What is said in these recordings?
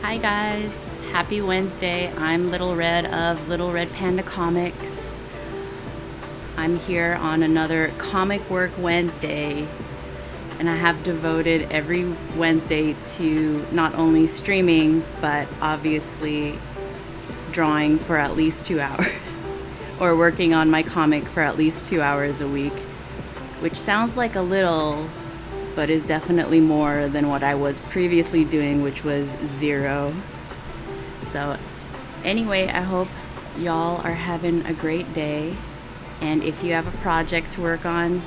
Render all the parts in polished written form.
Hi guys, happy Wednesday. I'm Little Red of Little Red Panda Comics. I'm here on another Comic Work Wednesday, and I have devoted every Wednesday to not only streaming, but obviously drawing for at least 2 hours, or working on my comic for at least 2 hours a week, which sounds like a little, but is definitely more than what I was previously doing, which was 0. So anyway, I hope y'all are having a great day, and if you have a project to work on,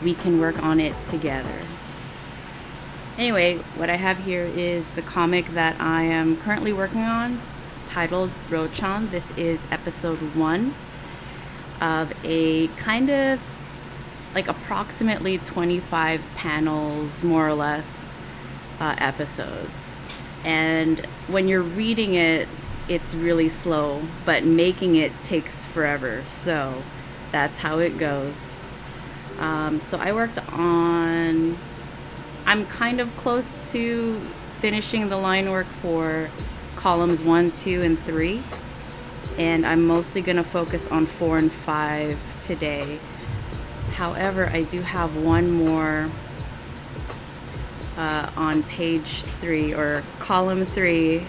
we can work on it together. Anyway, what I have here is the comic that I am currently working on, titled Rochan. This is episode 1 of a kind of like approximately 25 panels, more or less, episodes. And when you're reading it, it's really slow, but making it takes forever. So that's how it goes. So I worked on, I'm kind of close to finishing the line work for columns 1, 2, and 3. And I'm mostly going to focus on 4 and 5 today. However, I do have one more on page 3 or column 3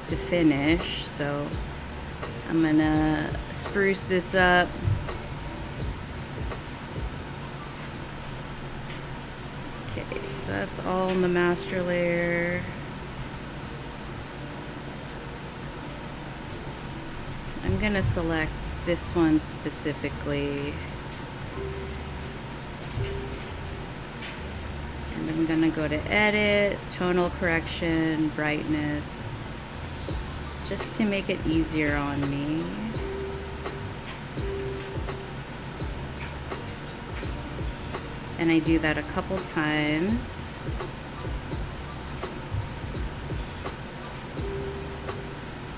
to finish. So I'm gonna spruce this up. Okay, so that's all in the master layer. I'm gonna select this one specifically. And I'm gonna go to edit, tonal correction, brightness, just to make it easier on me. And I do that a couple times.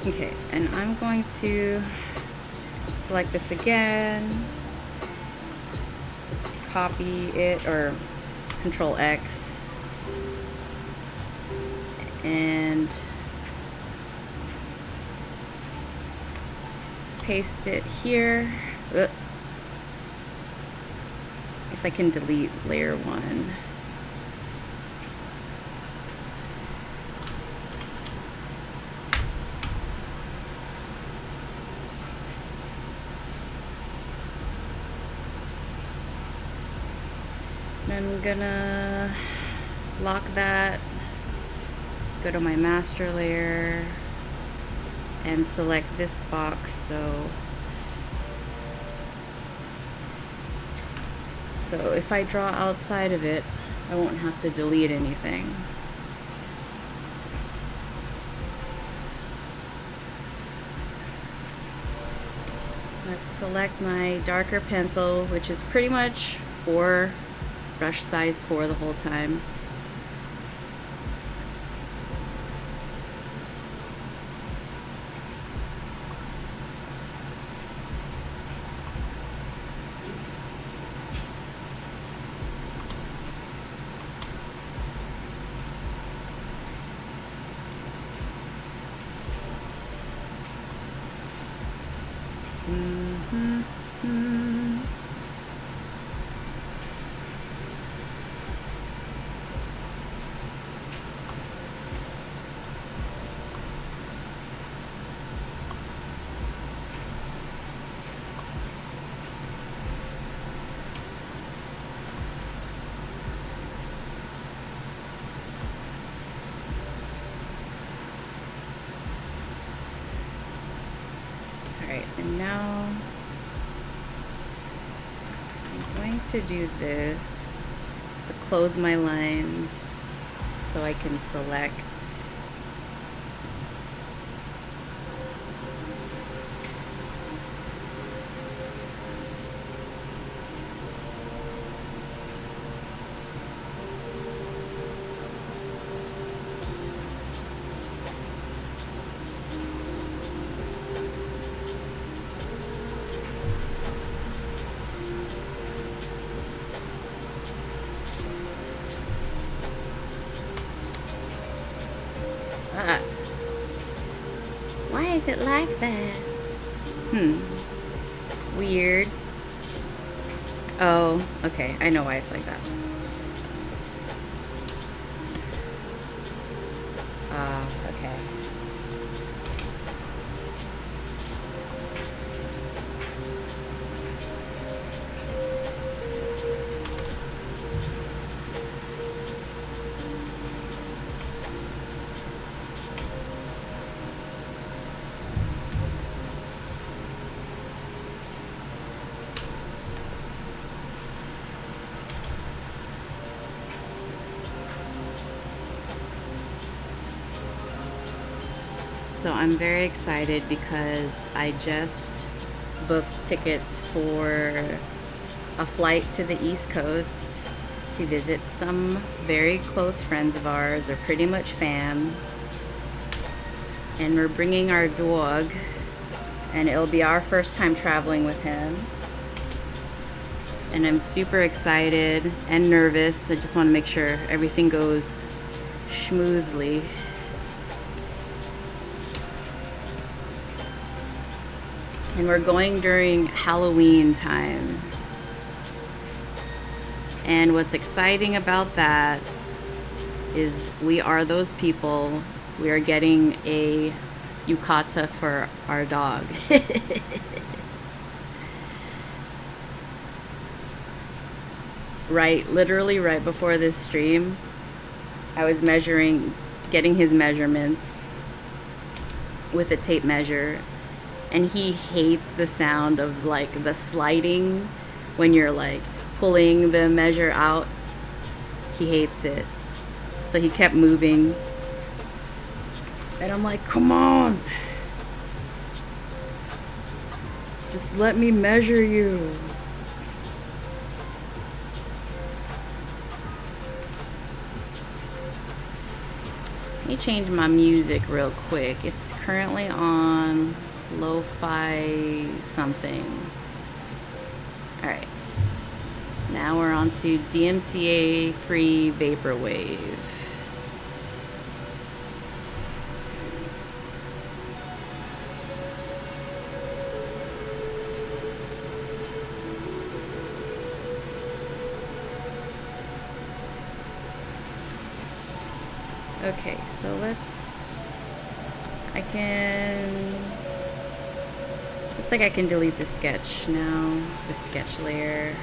Okay, and I'm going to select this again, copy it, or Control X, and paste it here. I guess I can delete layer 1. I'm gonna lock that, go to my master layer, and select this box so if I draw outside of it, I won't have to delete anything. Let's select my darker pencil, which is pretty much 4, brush size 4 the whole time. Alright, and now I'm going to do this to close my lines so I can select. is it like that? Weird. Oh, okay. I know why it's like that. Okay. So I'm very excited because I just booked tickets for a flight to the East Coast to visit some very close friends of ours. They're pretty much fam. And we're bringing our dog, and it'll be our first time traveling with him. And I'm super excited and nervous. I just want to make sure everything goes smoothly. And we're going during Halloween time. And what's exciting about that is we are those people. We are getting a yukata for our dog. Literally right before this stream, I was getting his measurements with a tape measure. And he hates the sound of like the sliding when you're like pulling the measure out. He hates it. So he kept moving. And I'm like, come on. Just let me measure you. Let me change my music real quick. It's currently on lo-fi something. Alright. Now we're on to DMCA free vaporwave. Okay, so looks like I can delete the sketch now, the sketch layer.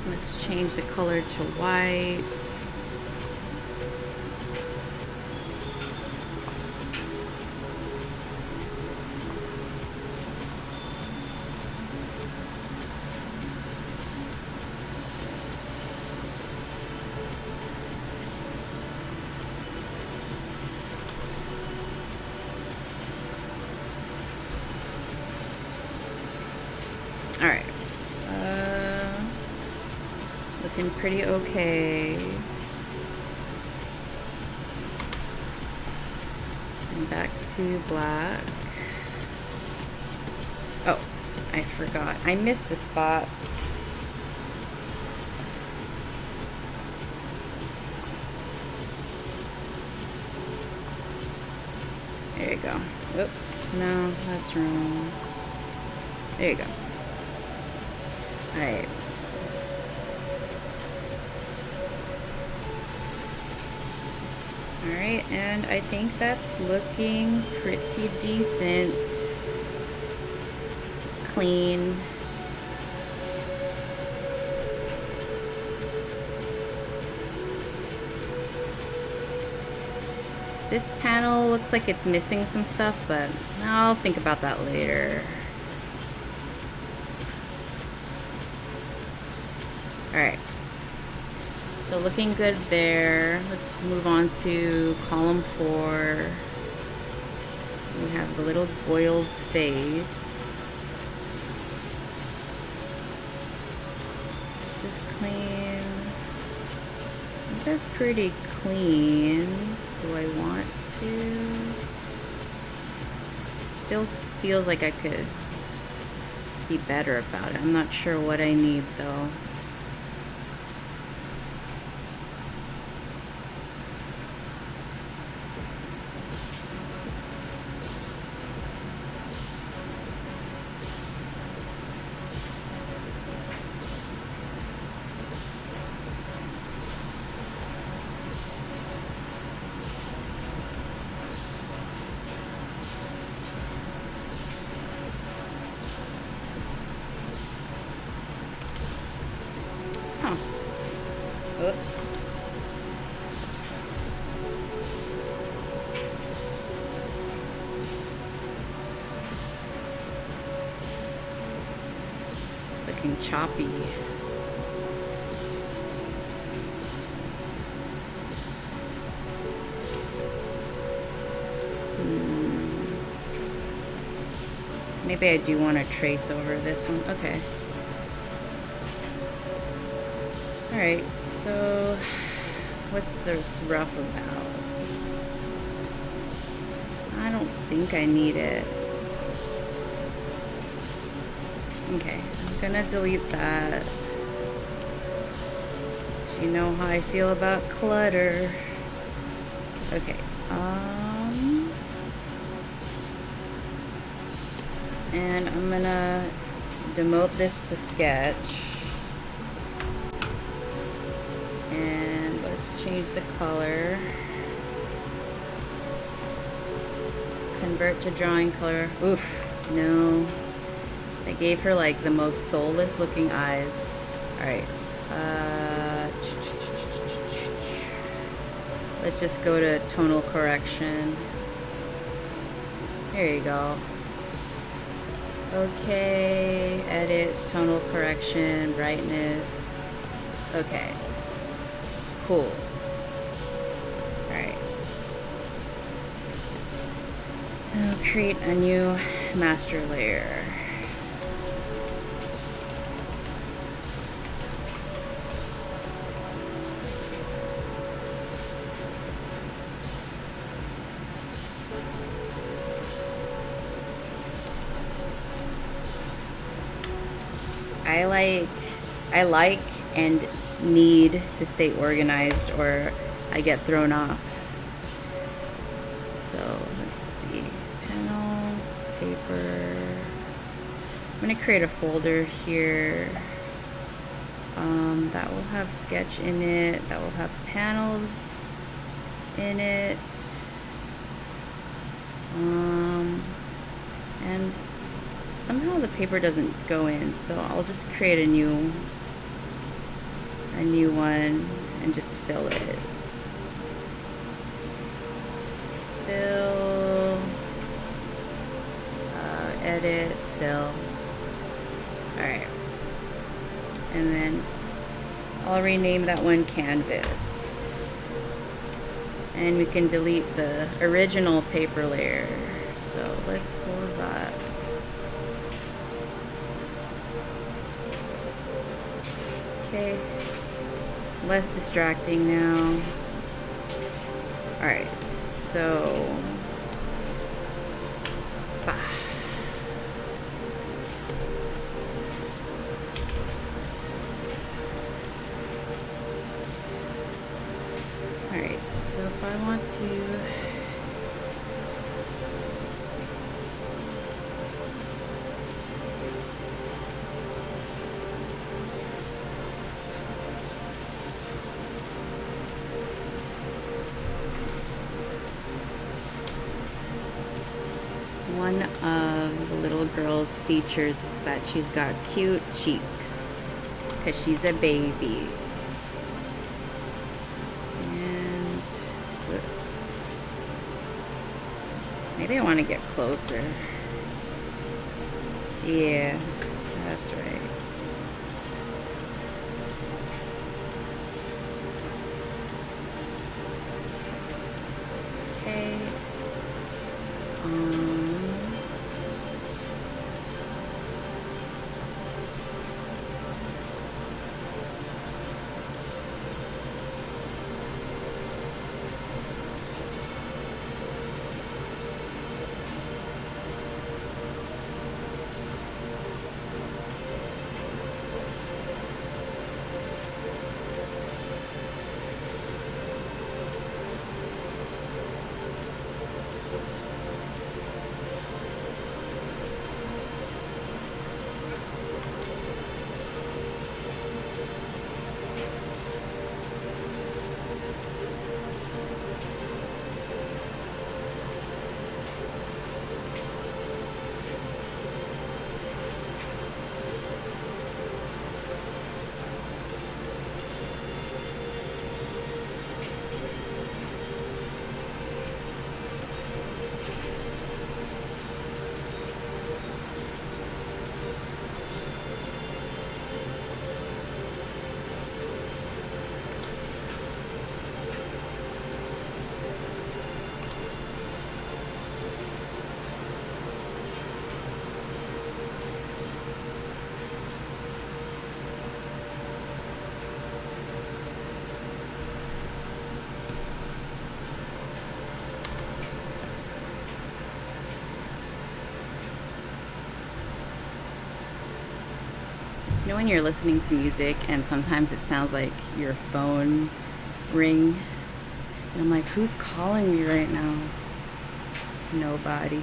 Let's change the color to white. Alright. Looking pretty okay. And back to black. Oh, I forgot. I missed a spot. There you go. Oh, no, that's wrong. There you go. Alright. Alright, and I think that's looking pretty decent. Clean. This panel looks like it's missing some stuff, but I'll think about that later. Alright, so looking good there. Let's move on to column 4. We have the little Goyle's face. This is clean. These are pretty clean. Do I want to? Still feels like I could be better about it. I'm not sure what I need though. Huh. Oh. It's looking choppy. Maybe I do want to trace over this one. Okay. Alright, so what's this rough about? I don't think I need it. Okay, I'm gonna delete that. So you know how I feel about clutter. Okay, and I'm gonna demote this to sketch. And let's change the color. Convert to drawing color. Oof, no. I gave her like the most soulless looking eyes. Alright. Let's just go to tonal correction. There you go. Okay, edit, tonal correction, brightness. Okay. Cool. Alright. I'll create a new master layer. I like and need to stay organized or I get thrown off. So let's see, panels, paper. I'm gonna create a folder here that will have sketch in it, that will have panels in it, and somehow the paper doesn't go in, so I'll just create a new one and just fill it. Fill, edit, fill. Alright. And then I'll rename that one canvas. And we can delete the original paper layer. So let's close that. Okay. Less distracting now. Alright, so alright, so if I want to one of the little girl's features is that she's got cute cheeks because she's a baby. And maybe I want to get closer. Yeah, that's right. Okay. know when you're listening to music and sometimes it sounds like your phone ring? And I'm like, who's calling me right now? Nobody.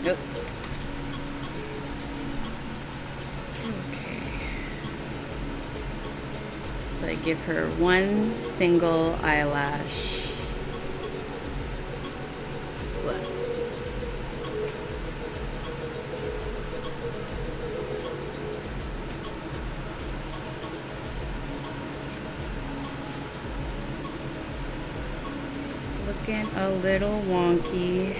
Nope. Okay. So I give her one single eyelash. What? Looking a little wonky.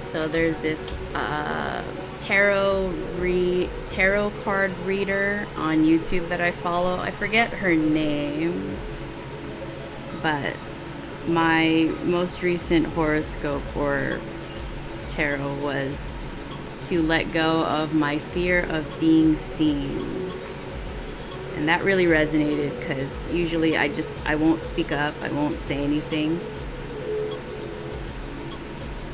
So there's this tarot card reader on YouTube that I follow. I forget her name, but my most recent horoscope or tarot was to let go of my fear of being seen. And that really resonated because usually I won't speak up, I won't say anything.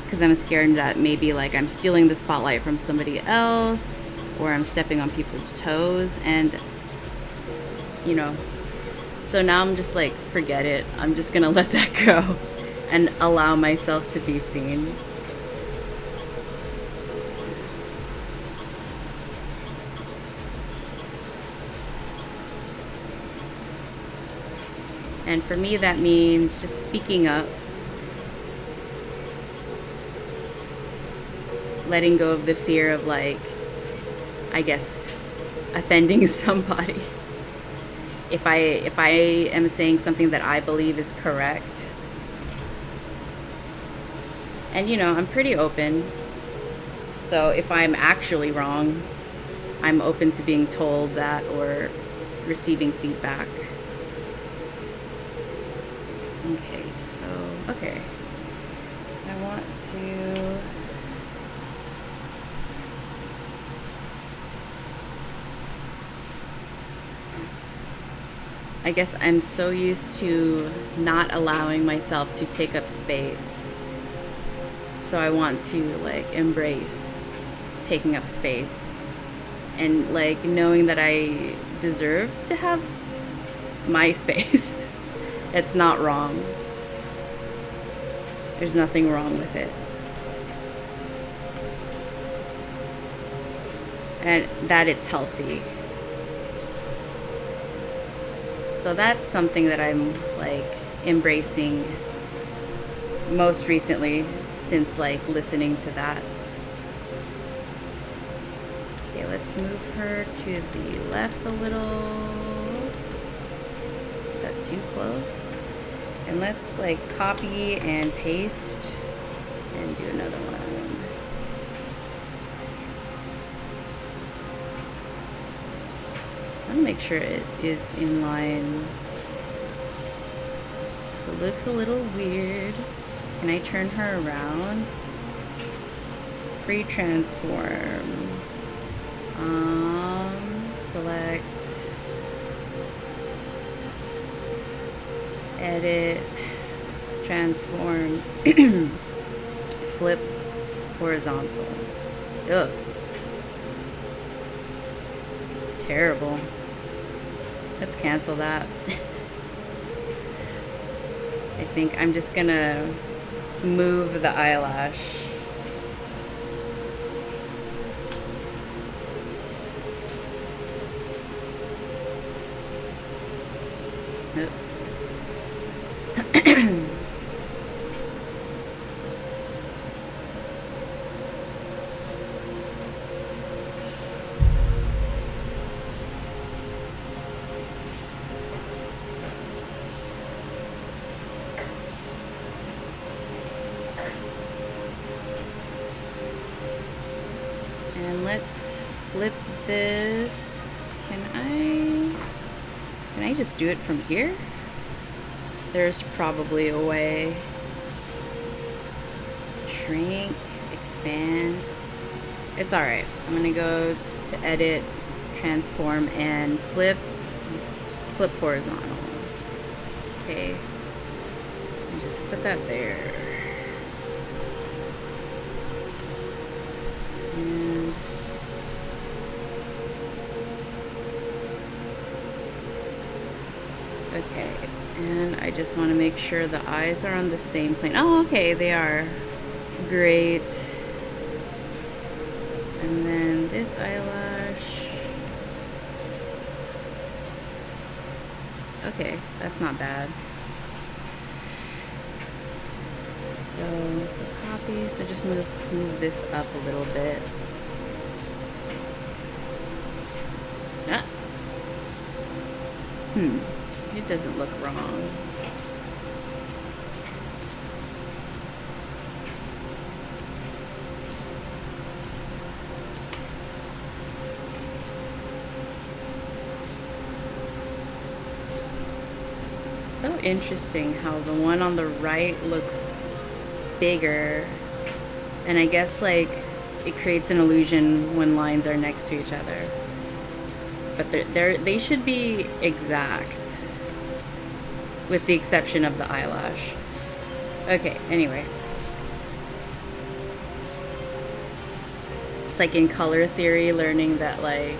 Because I'm scared that maybe like I'm stealing the spotlight from somebody else or I'm stepping on people's toes, and you know, so now I'm just like, forget it, I'm just gonna let that go and allow myself to be seen. And for me that means just speaking up, letting go of the fear of, like, I guess, offending somebody. If I am saying something that I believe is correct. And you know, I'm pretty open. So if I'm actually wrong, I'm open to being told that or receiving feedback. Okay. I want to I guess I'm so used to not allowing myself to take up space. So I want to like embrace taking up space and like knowing that I deserve to have my space. It's not wrong. There's nothing wrong with it. And that it's healthy. So that's something that I'm like embracing most recently since like listening to that. Okay, let's move her to the left a little. Is that too close? And let's like copy and paste and do another one. I want to make sure it is in line. So it looks a little weird. Can I turn her around? Free transform. Select. Edit. Transform. Flip horizontal. Ugh. Terrible. Let's cancel that. I think I'm just gonna move the eyelash. And let's flip this. Can I just do it from here? There's probably a way. Shrink, expand. It's alright. I'm gonna go to edit, transform, and flip horizontal. Okay. And just put that there. And okay. And I just want to make sure the eyes are on the same plane. Oh, okay, they are. Great. And then this eyelash. Okay, that's not bad. So for copy, so just move this up a little bit. Ah. It doesn't look wrong. So interesting how the one on the right looks bigger, and I guess like it creates an illusion when lines are next to each other, but they should be exact with the exception of the eyelash. Okay, anyway, it's like in color theory, learning that like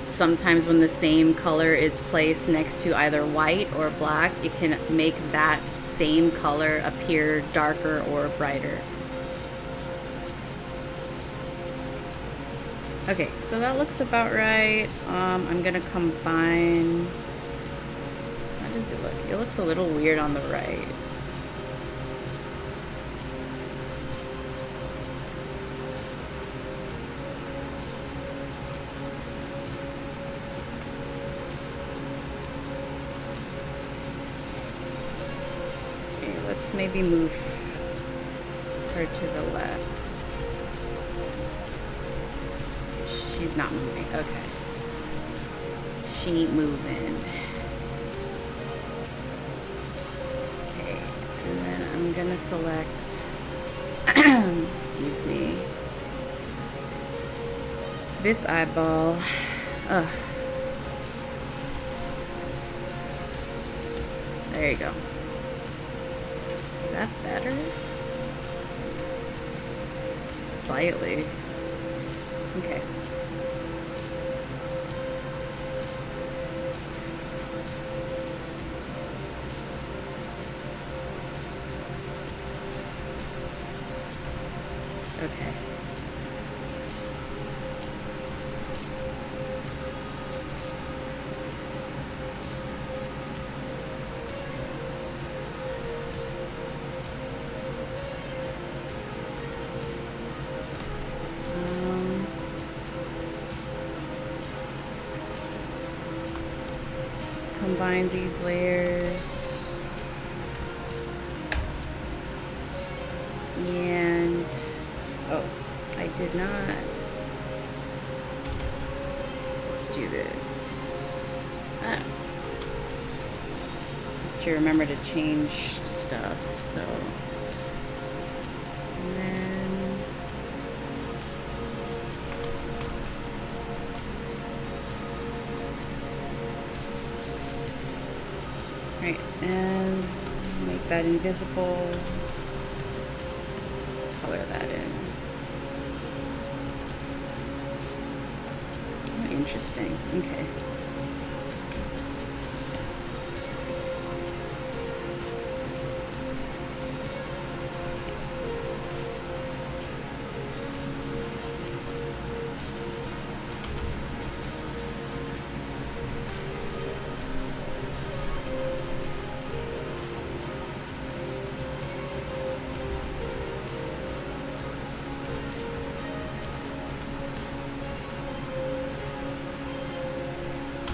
sometimes when the same color is placed next to either white or black, it can make that same color appear darker or brighter. Okay, so that looks about right. I'm gonna combine. How does it look? It looks a little weird on the right. Let's maybe move her to the left. She's not moving. Okay. She ain't moving. Okay. And then I'm gonna select, excuse me, this eyeball. Ugh. There you go. Is that better? Slightly. Okay. Okay. Combine these layers, and oh, I did not. Let's do this. Ah. Have to remember to change stuff, so. And then right, and make that invisible. Color that in. Oh, interesting. Okay.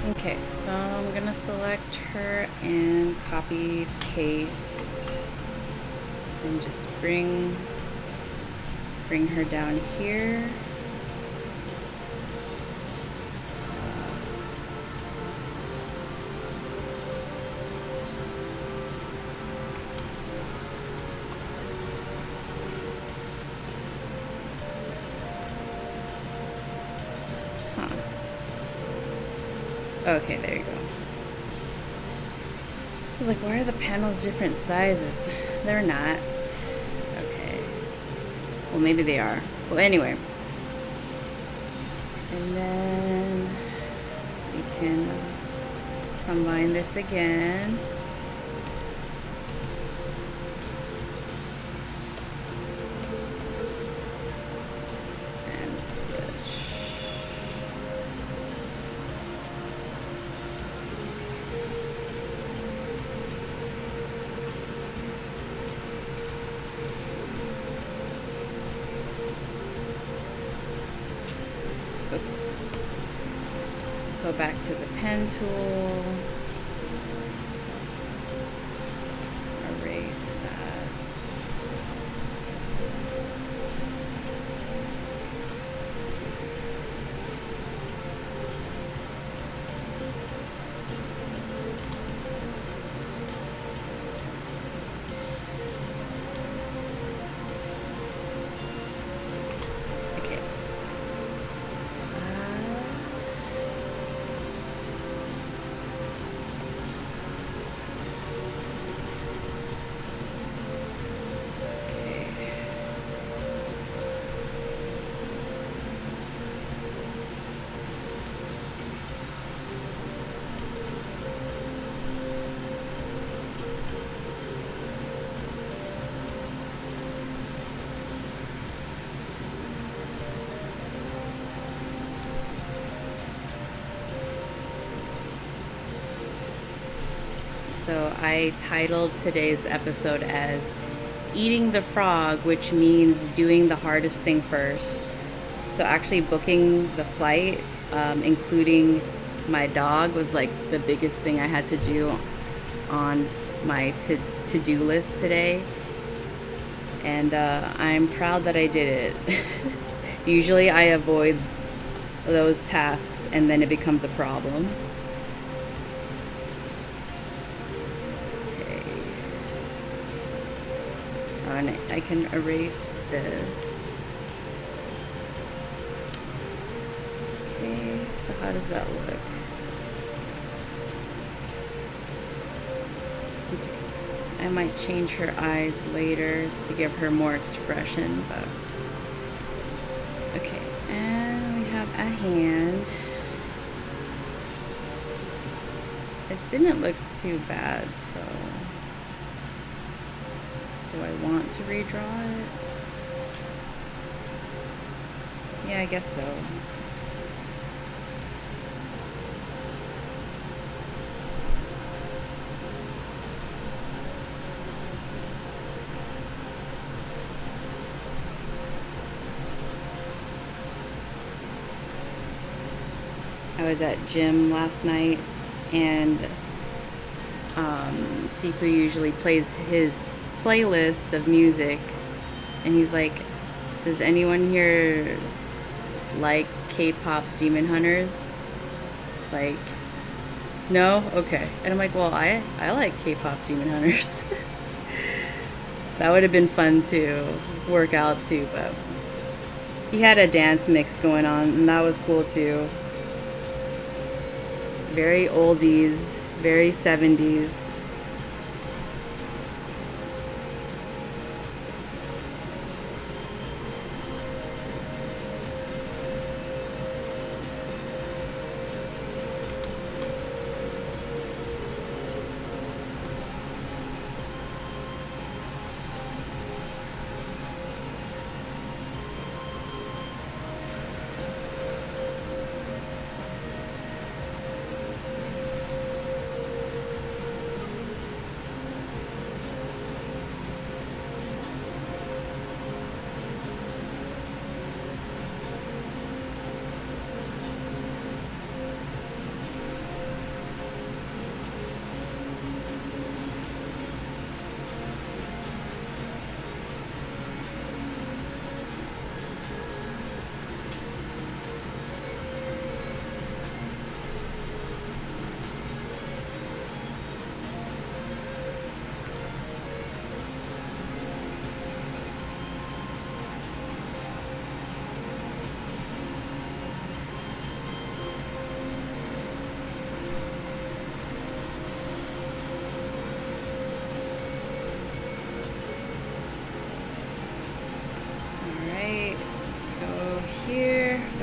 Okay, so I'm gonna select her and copy paste and just bring her down here. Okay, there you go. I was like, why are the panels different sizes? They're not. Okay. Well, maybe they are. Well, anyway. And then we can combine this again. And switch. Oops. Go back to the pen tool. Erase that. Okay. So I titled today's episode as Eating the Frog, which means doing the hardest thing first. So actually booking the flight, including my dog, was like the biggest thing I had to do on my to-do list today. And I'm proud that I did it. Usually I avoid those tasks and then it becomes a problem. And I can erase this. Okay, so how does that look? Okay, I might change her eyes later to give her more expression, but okay, and we have a hand. This didn't look too bad, so do I want to redraw it? Yeah, I guess so. I was at gym last night and Sifu usually plays his playlist of music and he's like, does anyone here like K-pop Demon Hunters? Like, no? Okay. And I'm like, well, I like K-pop Demon Hunters. That would have been fun to work out too, but he had a dance mix going on and that was cool too. Very oldies, very 70s.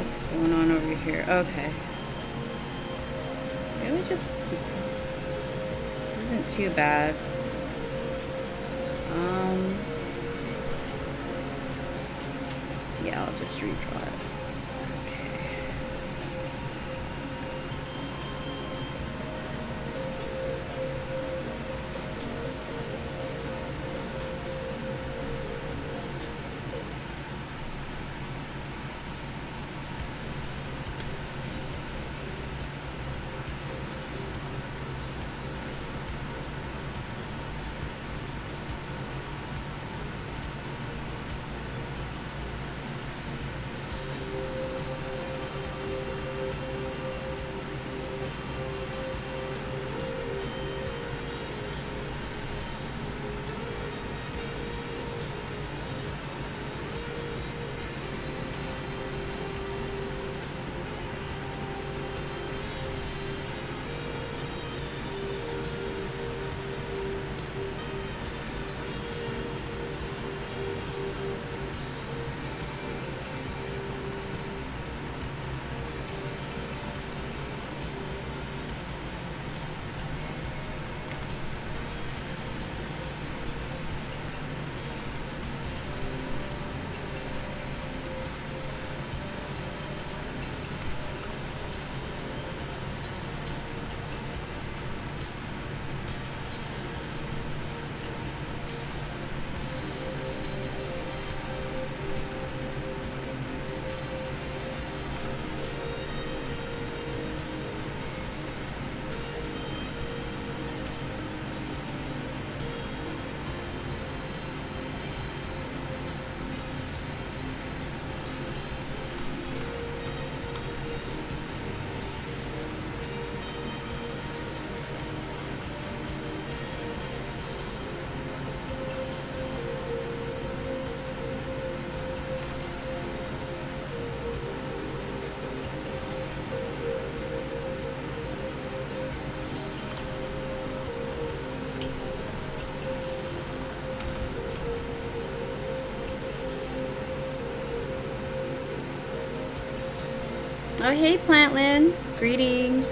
What's going on over here? Okay. It was just... isn't too bad. Yeah, I'll just redraw it. Oh, hey, Plantlin. Greetings.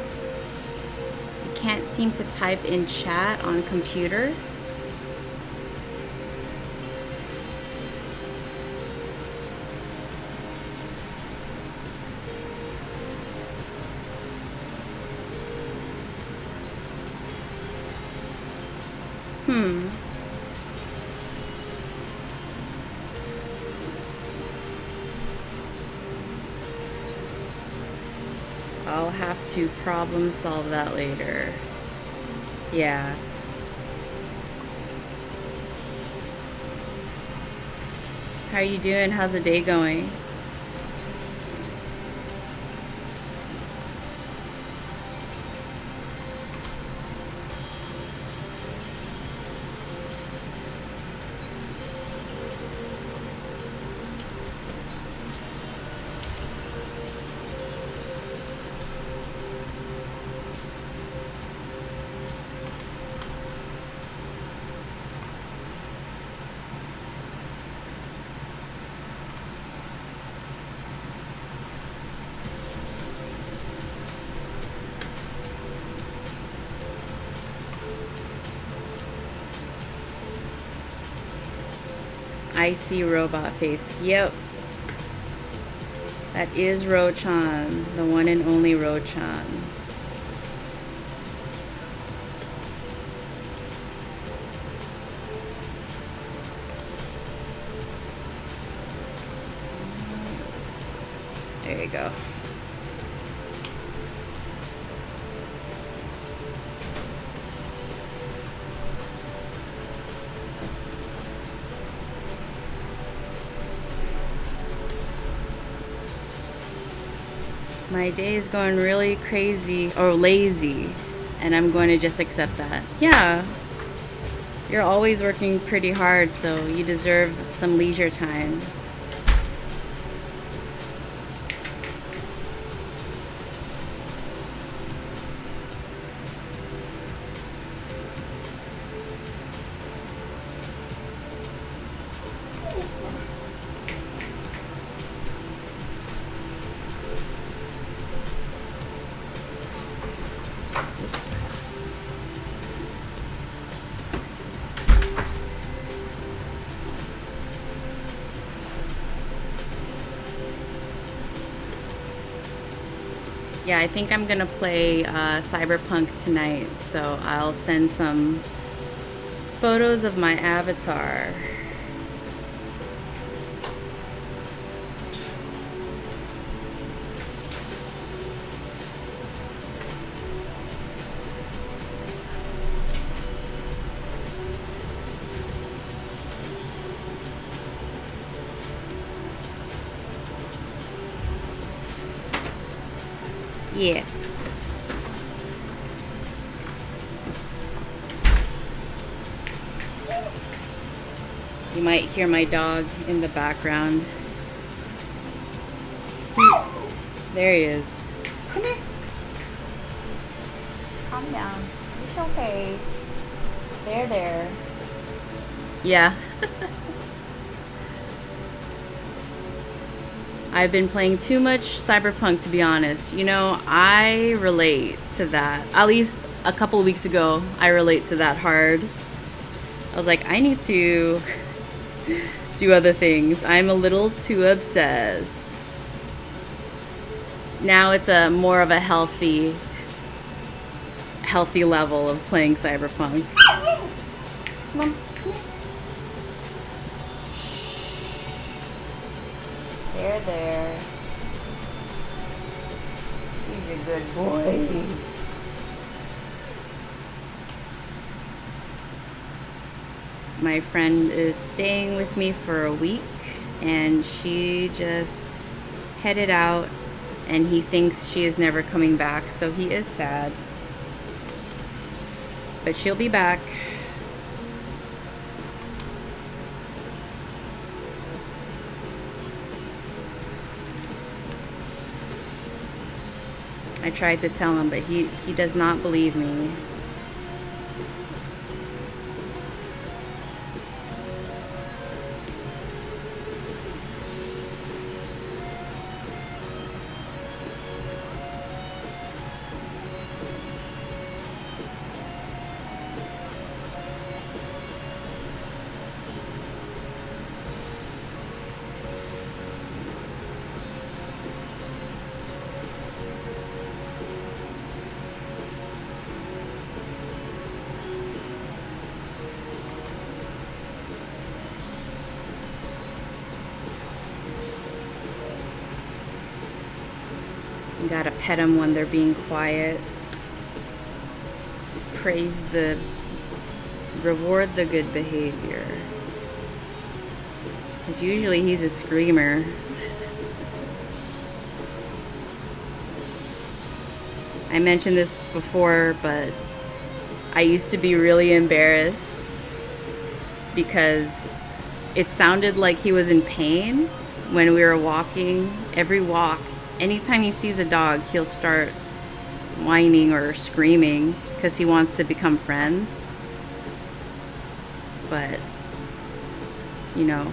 You can't seem to type in chat on computer. I'll have to problem solve that later. Yeah. How are you doing? How's the day going? Icy robot face. Yep. That is Rochan, the one and only Rochan. There you go. My day is going really crazy or lazy, and I'm going to just accept that. Yeah, you're always working pretty hard, so you deserve some leisure time. Yeah, I think I'm gonna play Cyberpunk tonight, so I'll send some photos of my avatar. Yeah. You might hear my dog in the background. There he is. Come here. Calm down. It's okay. There. Yeah. I've been playing too much Cyberpunk, to be honest. You know, I relate to that. At least a couple of weeks ago, I relate to that hard. I was like, I need to do other things. I'm a little too obsessed. Now it's a more of a healthy level of playing Cyberpunk. Mom. There. He's a good boy. My friend is staying with me for a week, and she just headed out, and he thinks she is never coming back, so he is sad. But she'll be back. I tried to tell him, but he does not believe me. You gotta pet them when they're being quiet. Reward the good behavior. Because usually he's a screamer. I mentioned this before, but I used to be really embarrassed because it sounded like he was in pain when we were walking. Every walk, anytime he sees a dog, he'll start whining or screaming because he wants to become friends. But, you know.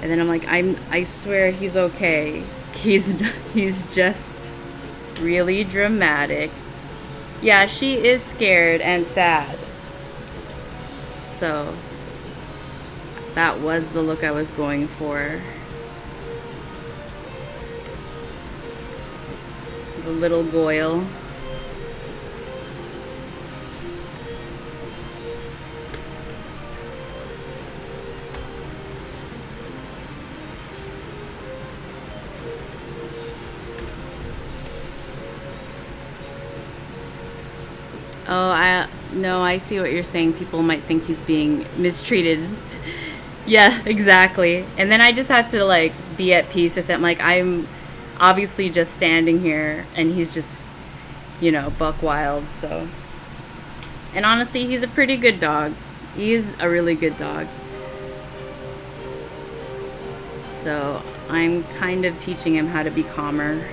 And then I'm like, I swear he's okay. He's just really dramatic. Yeah, she is scared and sad. So that was the look I was going for. The little Goyle. Oh, I see what you're saying. People might think he's being mistreated. Yeah, exactly. And then I just had to like be at peace with him. Like I'm obviously just standing here and he's just, you know, buck wild. So, and honestly, he's a pretty good dog. He's a really good dog. So I'm kind of teaching him how to be calmer.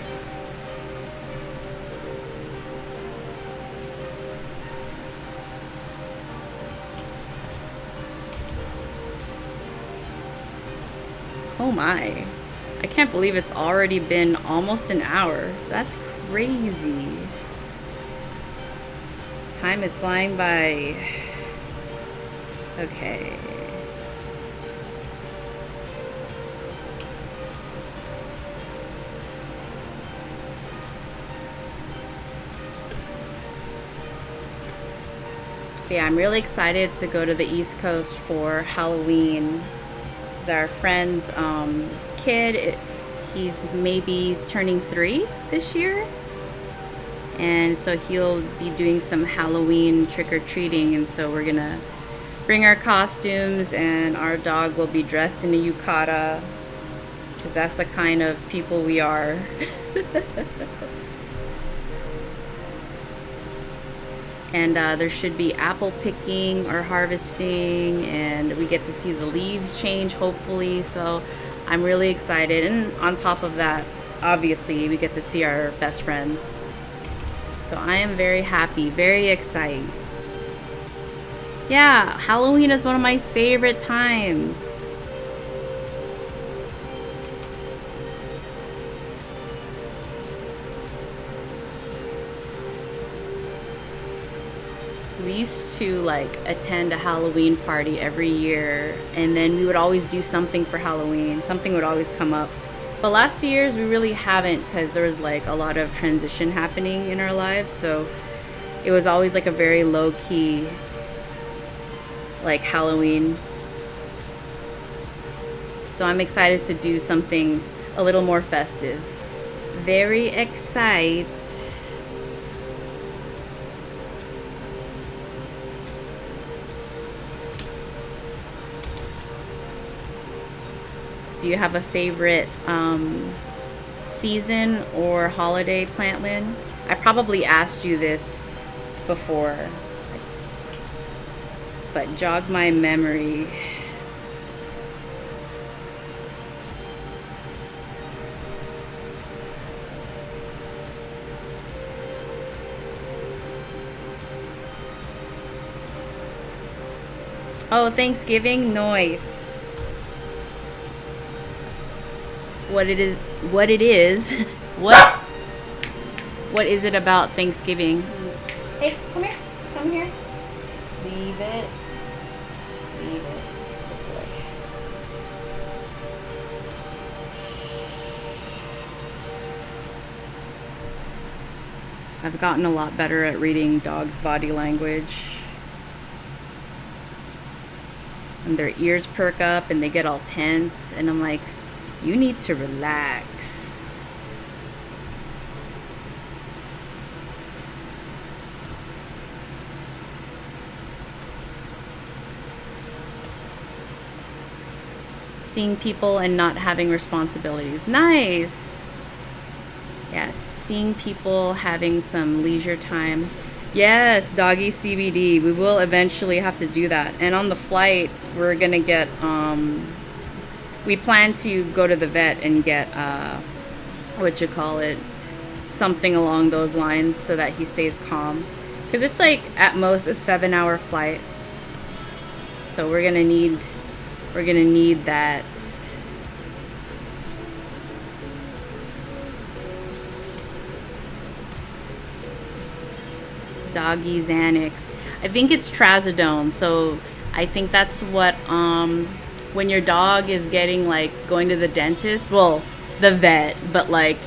Oh my. I can't believe it's already been almost an hour. That's crazy. Time is flying by. Okay. But yeah, I'm really excited to go to the East Coast for Halloween. It's our friend's kid. He's maybe turning 3 this year. And so he'll be doing some Halloween trick-or-treating. And so we're going to bring our costumes, and our dog will be dressed in a yukata. Because that's the kind of people we are. And there should be apple picking or harvesting, and we get to see the leaves change, hopefully. So I'm really excited. And on top of that, obviously, we get to see our best friends. So I am very happy, very excited. Yeah, Halloween is one of my favorite times. We used to like attend a Halloween party every year, and then we would always do something for Halloween. Something would always come up. But last few years we really haven't, because there was like a lot of transition happening in our lives. So it was always like a very low key like Halloween. So I'm excited to do something a little more festive. Very excited. Do you have a favorite season or holiday, Plantlin? I probably asked you this before, but jog my memory. Oh, Thanksgiving? Nice. What it is, what is it about Thanksgiving? Hey, come here. Come here. Leave it. Leave it. Good boy. I've gotten a lot better at reading dogs' body language. And their ears perk up and they get all tense, and I'm like, you need to relax. Seeing people and not having responsibilities. Nice. Yes, seeing people having some leisure time. Yes, doggy CBD. We will eventually have to do that. And on the flight, we're gonna get we plan to go to the vet and get something along those lines so that he stays calm, because it's like at most a 7-hour flight. So we're gonna need that. Doggy Xanax. I think it's trazodone. So I think that's what when your dog is getting like going to the dentist, well, the vet, but like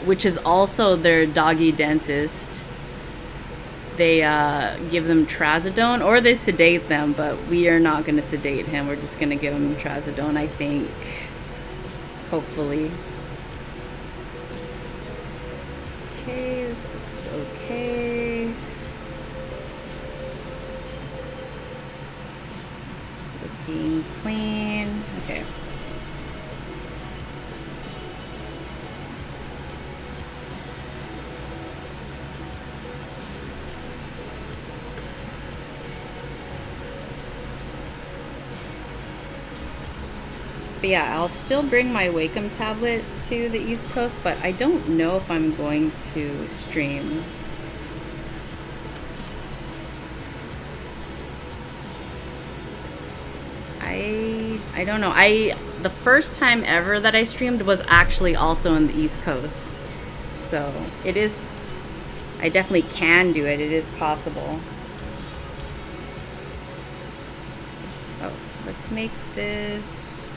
which is also their doggy dentist, they give them trazodone, or they sedate them, but we are not going to sedate him. We're just going to give him trazodone, I think, hopefully. Okay, this looks okay. Looking clean. Okay. But yeah, I'll still bring my Wacom tablet to the East Coast, but I don't know if I'm going to stream. I don't know. The first time ever that I streamed was actually also on the East Coast. So it is, I definitely can do it. It is possible. Oh, let's make this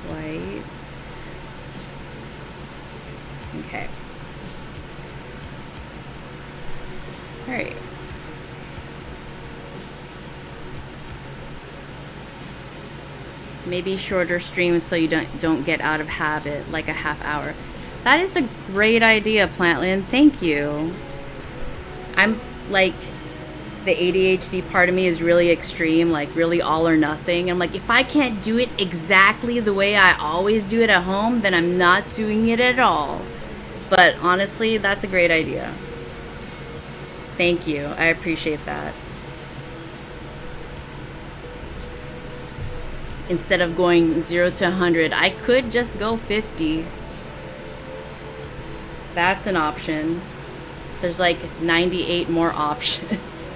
white. Okay. All right. Maybe shorter streams so you don't get out of habit, like a half hour. That is a great idea, Plantland. Thank you. I'm like, the ADHD part of me is really extreme, like really all or nothing. I'm like, if I can't do it exactly the way I always do it at home, then I'm not doing it at all. But honestly, that's a great idea. Thank you. I appreciate that. Instead of going 0 to 100, I could just go 50. That's an option. There's like 98 more options.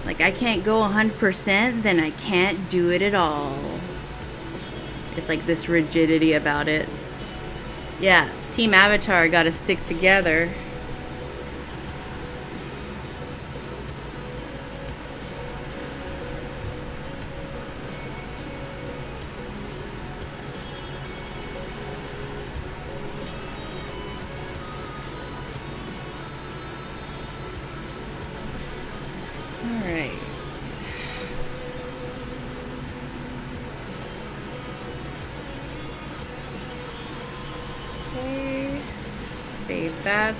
Like, I can't go 100%, then I can't do it at all. It's like this rigidity about it. Yeah, Team Avatar gotta stick together.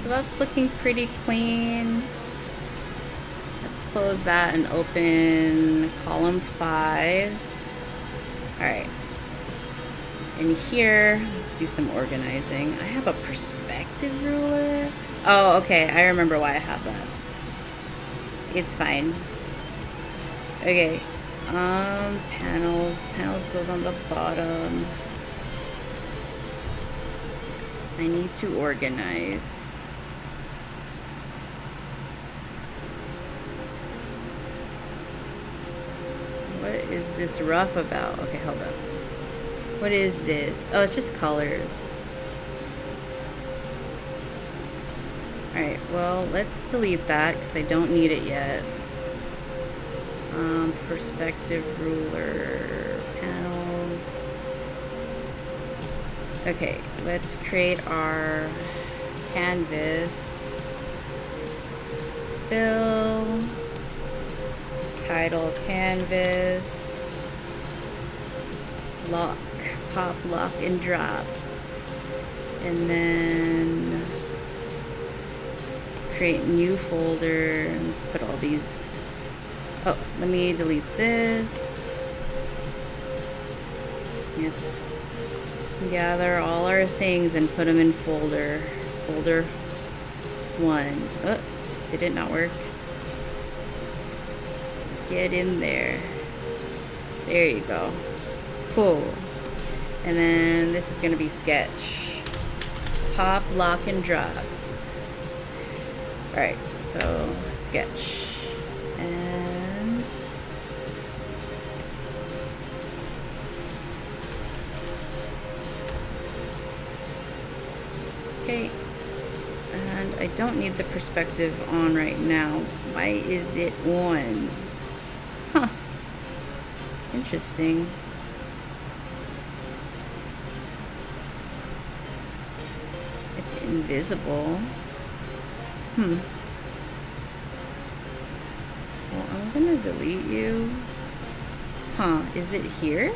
So that's looking pretty clean. Let's close that and open column 5. All right. And here, let's do some organizing. I have a perspective ruler. Oh, okay. I remember why I have that. It's fine. Okay. Panels. Panels goes on the bottom. I need to organize. What is this rough about? Okay, hold up. What is this? Oh, it's just colors. Alright, well, let's delete that because I don't need it yet. Perspective ruler, panels. Okay, let's create our canvas. Fill. Title canvas. Lock. Pop, lock, and drop. And then create new folder. Let's put all these. Oh, let me delete this. Let's gather all our things and put them in folder. Folder 1. Oh, did it not work? Get in there. There you go. Cool. And then this is going to be sketch. Pop, lock, and drop. Alright, so sketch. And okay. And I don't need the perspective on right now. Why is it on? Huh. Interesting. It's invisible. Well, I'm gonna delete you. Huh, is it here?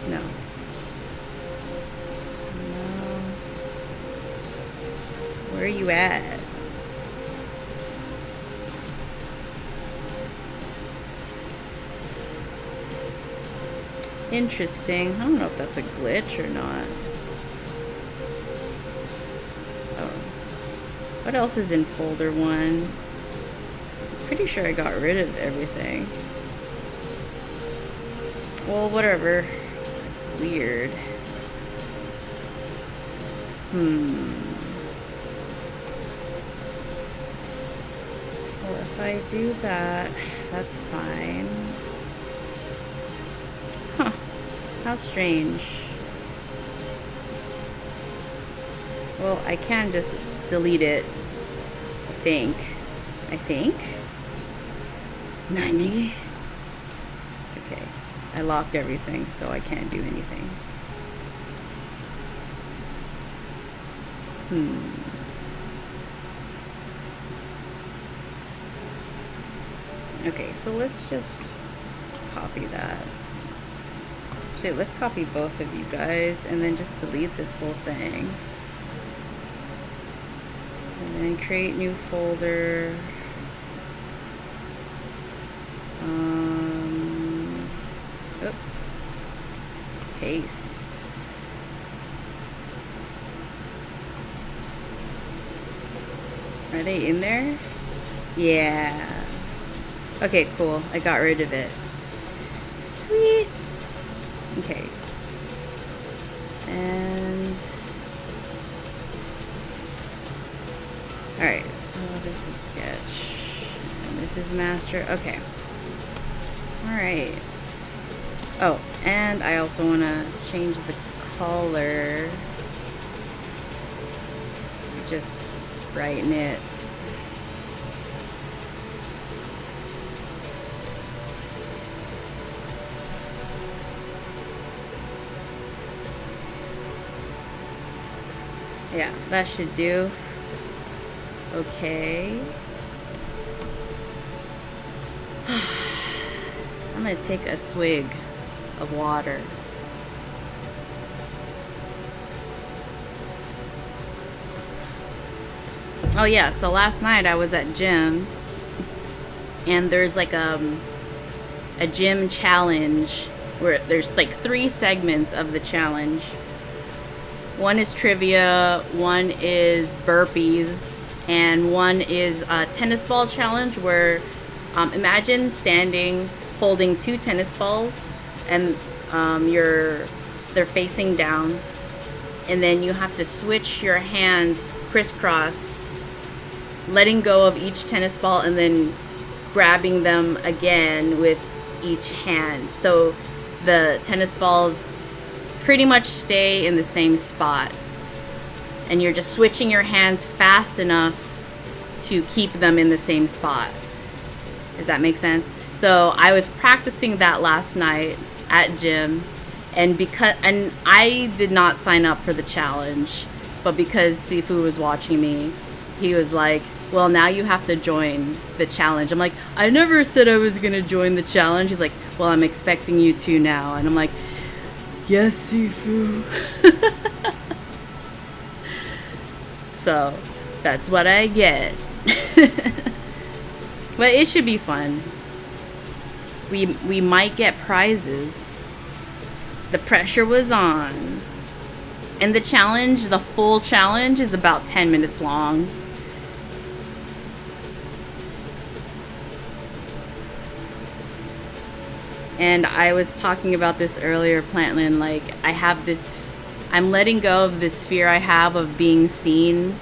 No. No. Where are you at? Interesting. I don't know if that's a glitch or not. Oh. What else is in folder 1? I'm pretty sure I got rid of everything. Well, whatever. It's weird. Well, if I do that, that's fine. Huh. How strange. Well, I can just delete it. I think. 90. Okay. I locked everything, so I can't do anything. Okay, so let's just copy that. Actually, let's copy both of you guys and then just delete this whole thing. And then create new folder. Oh, paste. Are they in there? Yeah. Okay, cool. I got rid of it. Sweet. Okay. And alright, so this is sketch. And this is master. Okay. Alright. Oh, and I also want to change the color. Just brighten it. Yeah, that should do. Okay. I'm gonna take a swig of water. Oh yeah, so last night I was at gym and there's like a gym challenge where there's like 3 segments of the challenge. One is trivia, one is burpees, and one is a tennis ball challenge where imagine standing holding 2 tennis balls and they're facing down, and then you have to switch your hands crisscross, letting go of each tennis ball and then grabbing them again with each hand. So the tennis balls pretty much stay in the same spot, and you're just switching your hands fast enough to keep them in the same spot. Does that make sense? So I was practicing that last night at gym, and I did not sign up for the challenge, but because Sifu was watching me, he was like, well, now you have to join the challenge. I'm like, I never said I was gonna join the challenge. He's like, well, I'm expecting you to now. And I'm like, yes, Sifu. So that's what I get. But it should be fun. We might get prizes. The pressure was on. And the challenge, the full challenge, is about 10 minutes long. And I was talking about this earlier, Plantland, like I'm letting go of this fear I have of being seen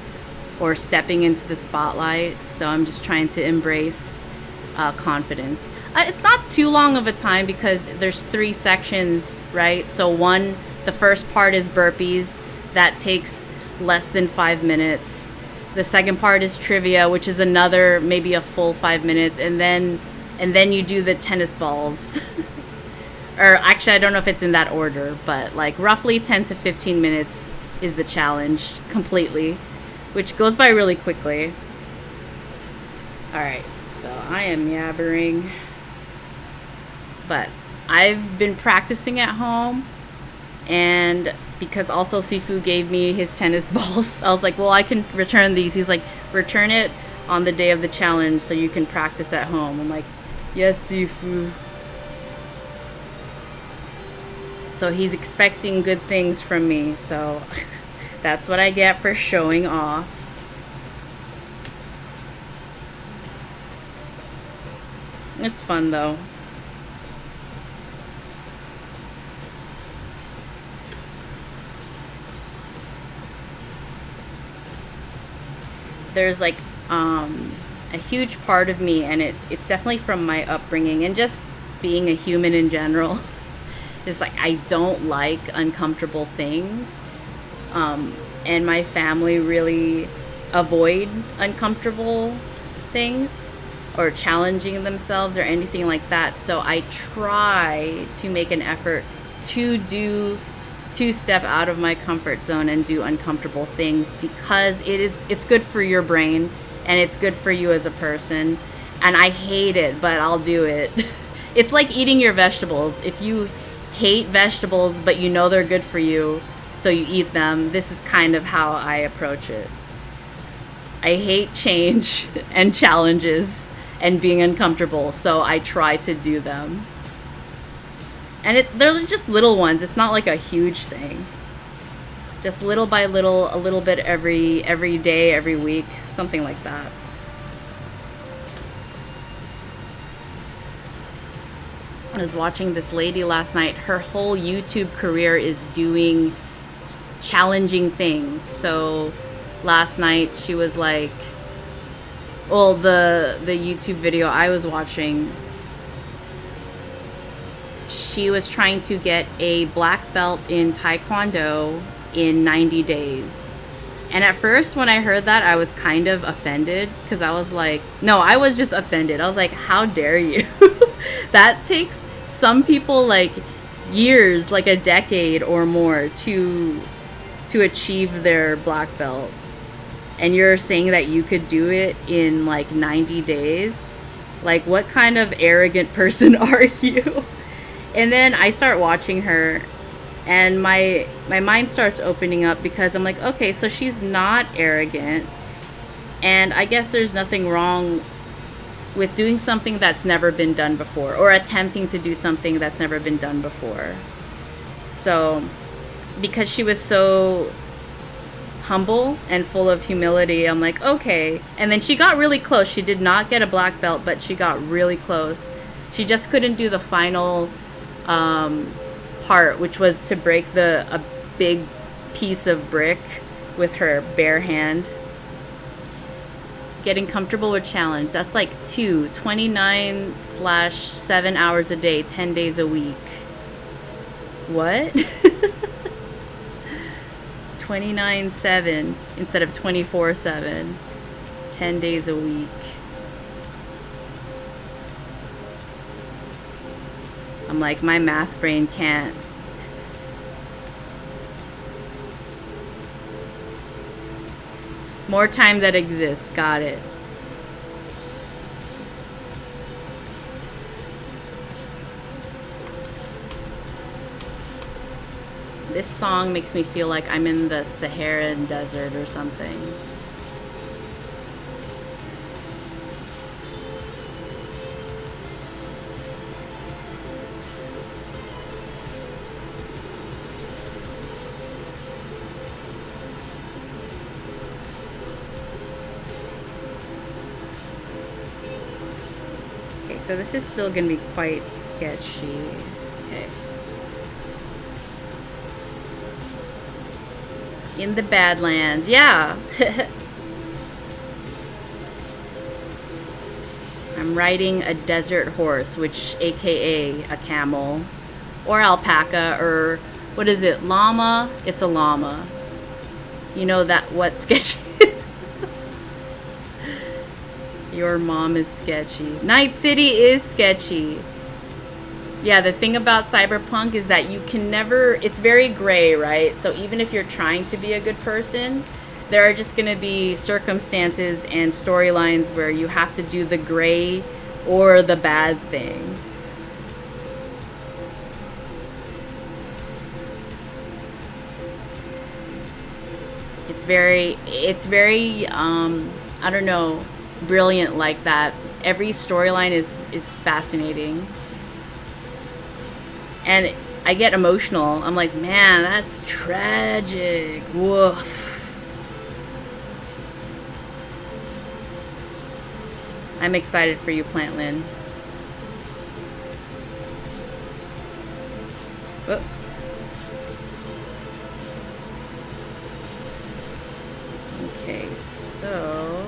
or stepping into the spotlight. So I'm just trying to embrace confidence. It's not too long of a time because there's 3 sections, right? So the first part is burpees. That takes less than 5 minutes. The second part is trivia, which is another, maybe a full 5 minutes. And then you do the tennis balls. Or actually, I don't know if it's in that order, but like roughly 10 to 15 minutes is the challenge completely, which goes by really quickly. All right, so I am yabbering, but I've been practicing at home, and because also Sifu gave me his tennis balls, I was like, well, I can return these. He's like, return it on the day of the challenge so you can practice at home. I'm like, yes, Sifu. So he's expecting good things from me, so that's what I get for showing off. It's fun though. There's like a huge part of me, and it's definitely from my upbringing and just being a human in general. It's like I don't like uncomfortable things, and my family really avoid uncomfortable things or challenging themselves or anything like that. So I try to make an effort to step out of my comfort zone and do uncomfortable things, because it's good for your brain and it's good for you as a person. And I hate it, but I'll do it. It's like eating your vegetables. If you hate vegetables, but you know they're good for you, so you eat them, this is kind of how I approach it. I hate change and challenges and being uncomfortable, so I try to do them. And they're just little ones. It's not like a huge thing. Just little by little, a little bit every day, every week, something like that. I was watching this lady last night. Her whole YouTube career is doing challenging things. So last night she was like, well, the YouTube video I was watching, she was trying to get a black belt in Taekwondo in 90 days. And at first when I heard that, I was kind of offended, because I was like, no, I was just offended. I was like, how dare you? That takes some people like years, like a decade or more to achieve their black belt. And you're saying that you could do it in like 90 days? Like, what kind of arrogant person are you? And then I start watching her, and my mind starts opening up, because I'm like, okay, so she's not arrogant, and I guess there's nothing wrong with doing something that's never been done before, or attempting to do something that's never been done before. So because she was so humble and full of humility, I'm like, okay. And then she got really close. She did not get a black belt, but she got really close. She just couldn't do the final part, which was to break a big piece of brick with her bare hand. Getting comfortable with challenge. That's like 29/7 hours a day, 10 days a week. What? 29/7 instead of 24/7, 10 days a week. I'm like, my math brain can't. More time that exists. Got it. This song makes me feel like I'm in the Saharan desert or something. Okay, so this is still gonna be quite sketchy. Okay. In the Badlands, yeah. I'm riding a desert horse, which AKA a camel, or alpaca, or what is it, llama? It's a llama. You know that what sketchy? Your mom is sketchy. Night City is sketchy. Yeah, the thing about cyberpunk is that you can never, it's very gray, right? So even if you're trying to be a good person, there are just going to be circumstances and storylines where you have to do the gray or the bad thing. It's very, I don't know, brilliant like that. Every storyline is fascinating. And I get emotional. I'm like, man, that's tragic. Woof. I'm excited for you, Plantlin. Oh. Okay, so...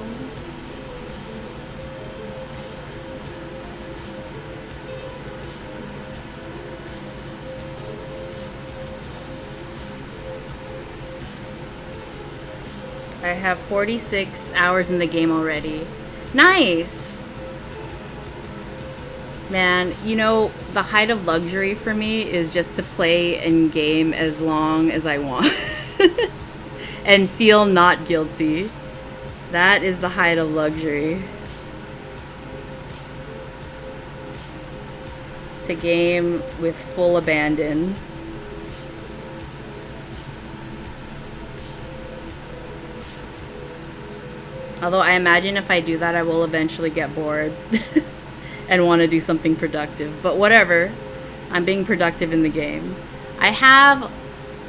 I have 46 hours in the game already. Nice! Man, you know, the height of luxury for me is just to play and game as long as I want. And feel not guilty. That is the height of luxury. It's a game with full abandon. Although I imagine if I do that, I will eventually get bored and want to do something productive. But whatever. I'm being productive in the game. I have,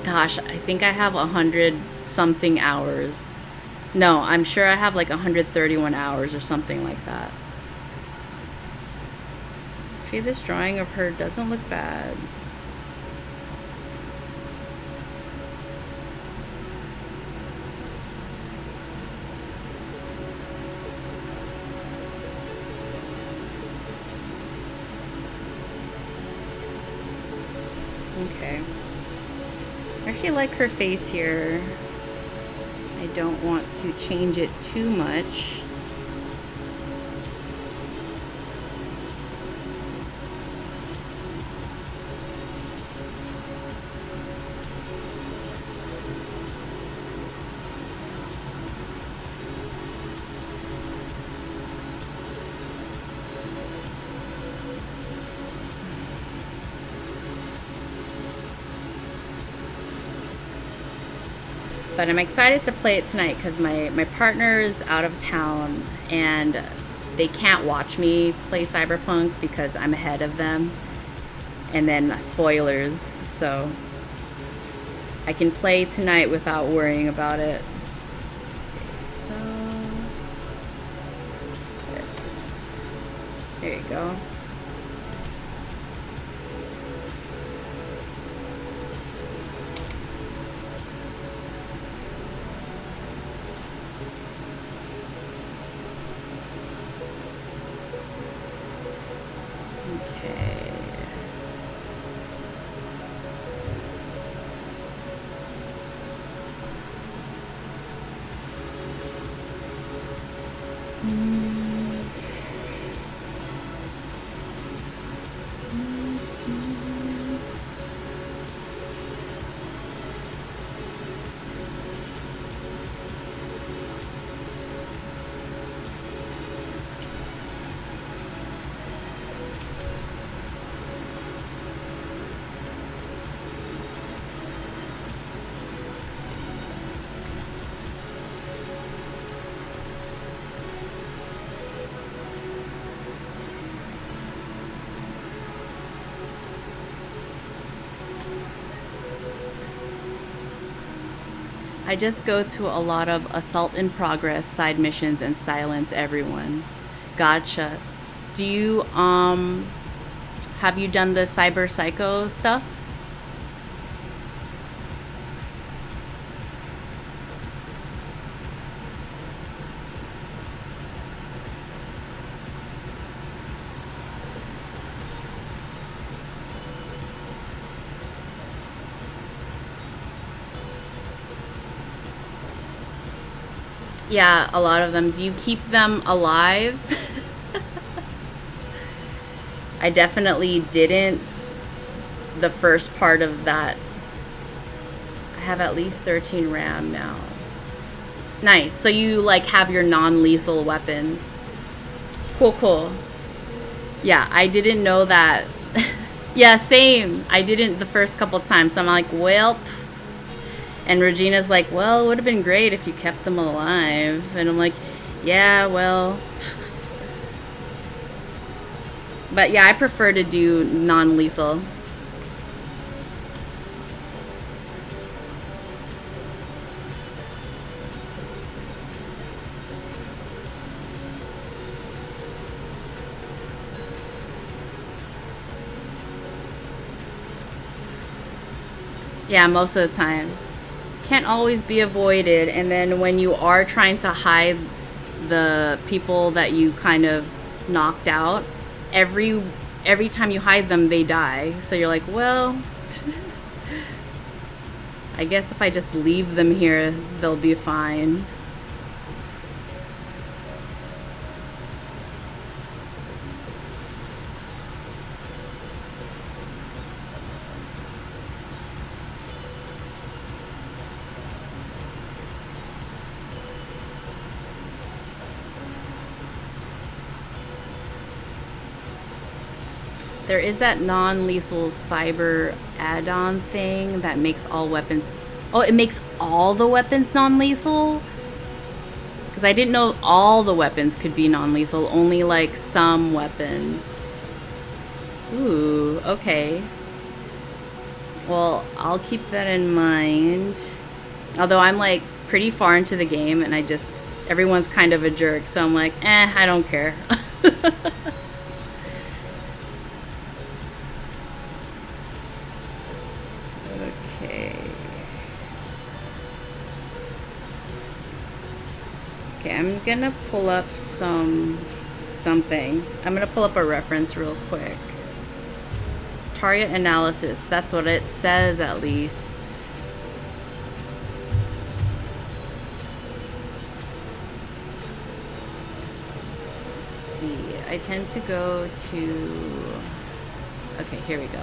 gosh, I think I have 100 something hours. No, I'm sure I have like 131 hours or something like that. See, this drawing of her doesn't look bad. Okay. I actually like her face here. I don't want to change it too much. But I'm excited to play it tonight because my partner is out of town and they can't watch me play Cyberpunk because I'm ahead of them. And then spoilers, so I can play tonight without worrying about it. Okay, so there you go. I just go to a lot of assault in progress, side missions, and silence everyone. Gotcha. Do you, have you done the Cyber Psycho stuff? Yeah, a lot of them. Do you keep them alive? I definitely didn't the first part of that. I have at least 13 RAM now. Nice. So you like have your non-lethal weapons. Cool, cool. Yeah, I didn't know that. Yeah, same. I didn't the first couple times. So I'm like, well. And Regina's like, well, it would have been great if you kept them alive. And I'm like, yeah, well. But yeah, I prefer to do non-lethal. Yeah, most of the time. Can't always be avoided. And then when you are trying to hide the people that you kind of knocked out, every time you hide them, they die. So you're like, well, I guess if I just leave them here, they'll be fine. There is that non-lethal cyber add-on thing that makes all weapons... Oh, it makes all the weapons non-lethal? Because I didn't know all the weapons could be non-lethal, only like some weapons. Ooh, okay. Well, I'll keep that in mind. Although I'm like pretty far into the game and everyone's kind of a jerk, so I'm like, I don't care. Okay, I'm gonna pull up something. I'm gonna pull up a reference real quick. Target analysis, that's what it says at least. Let's see, I tend to go to... Okay, here we go.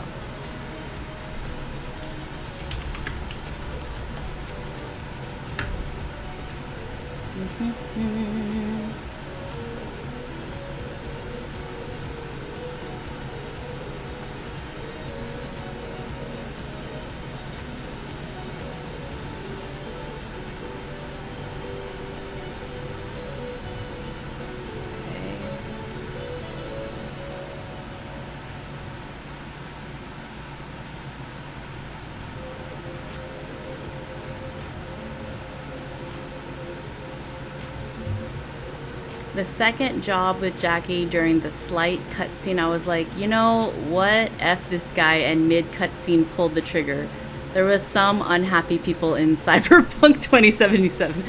The second job with Jackie during the slight cutscene, I was like, you know what? F this guy, and mid cutscene pulled the trigger. There was some unhappy people in Cyberpunk 2077. I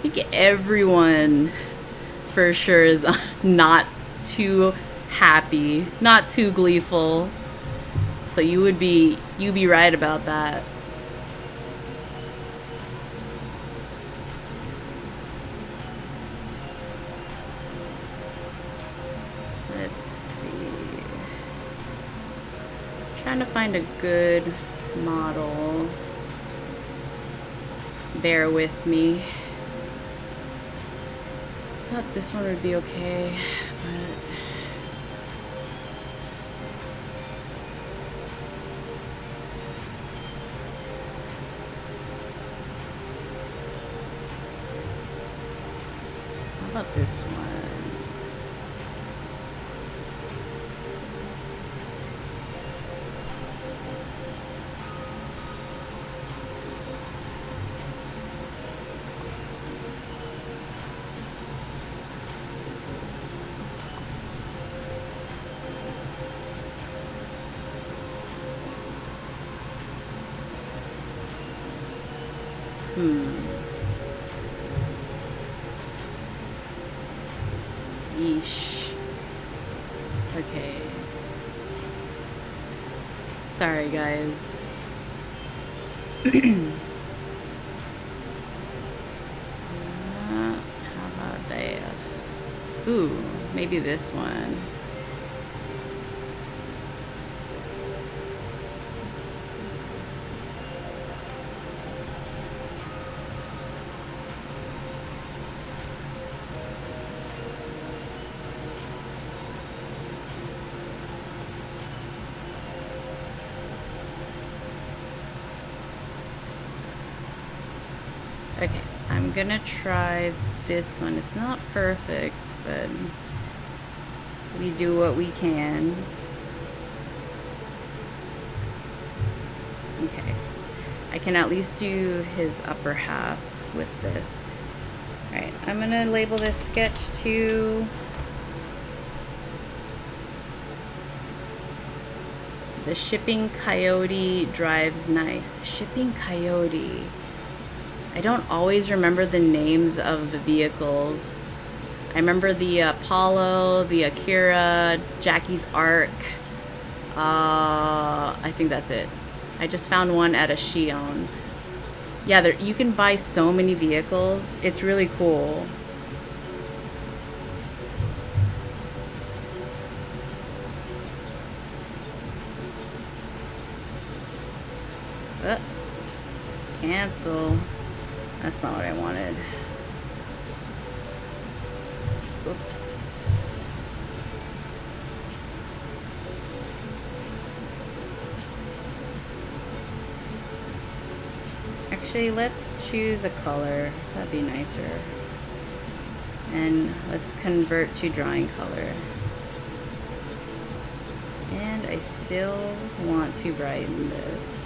think everyone for sure is not too happy, not too gleeful. So you'd be right about that. Trying to find a good model. Bear with me. I thought this one would be okay, but... How about this one? Yeesh. Okay. Sorry, guys. How about this? Ooh, maybe this one. Okay, I'm gonna try this one. It's not perfect, but we do what we can. Okay, I can at least do his upper half with this. Alright, I'm gonna label this sketch 2. The shipping coyote drives nice. Shipping coyote. I don't always remember the names of the vehicles. I remember the Apollo, the Akira, Jackie's Ark. I think that's it. I just found one at a Shion. Yeah, you can buy so many vehicles. It's really cool. Cancel. That's not what I wanted. Oops. Actually, let's choose a color. That'd be nicer. And let's convert to drawing color. And I still want to brighten this.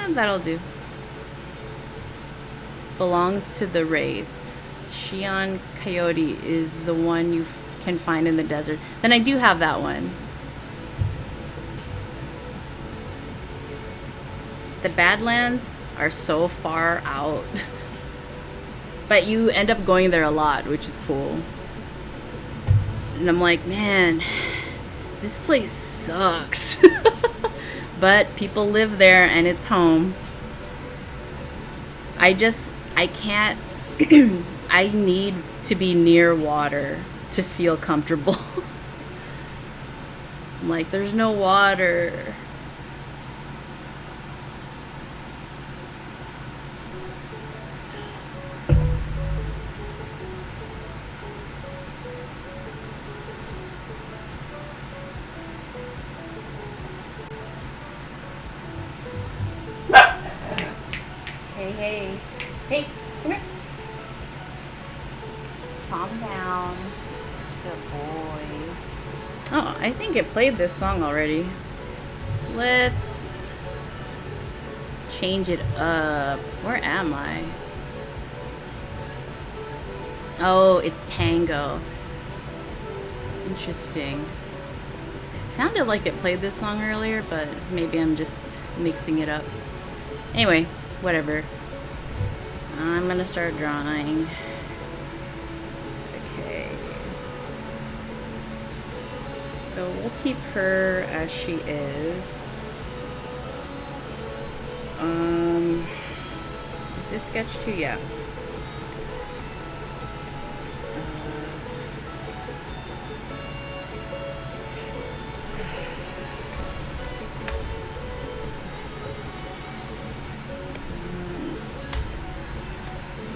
That'll do. Belongs to the wraiths. Shion Coyote is the one you can find in the desert. Then I do have that one. The Badlands are so far out. But you end up going there a lot, which is cool. And I'm like, man, this place sucks. But people live there and it's home. I can't, I need to be near water to feel comfortable. I'm like, there's no water. Hey, come here. Calm down. Good boy. Oh, I think it played this song already. Let's change it up. Where am I? Oh, it's Tango. Interesting. It sounded like it played this song earlier, but maybe I'm just mixing it up. Anyway, whatever. I'm gonna start drawing. Okay. So we'll keep her as she is. Is this sketch 2? Yeah.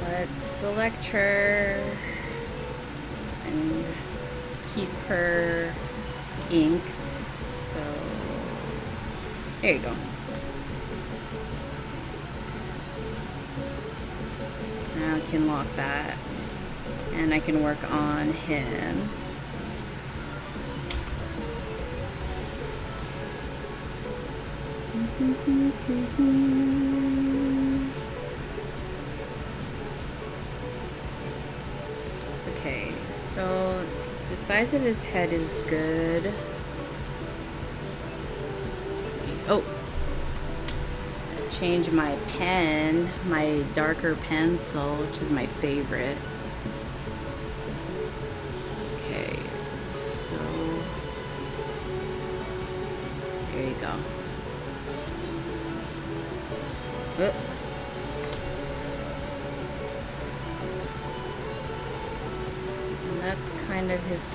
Let's select her and keep her inked. So there you go. Now I can lock that and I can work on him. Okay, so the size of his head is good. Let's see. Oh, change my pen, my darker pencil, which is my favorite. Okay, so there you go. Oh. And that's kind of his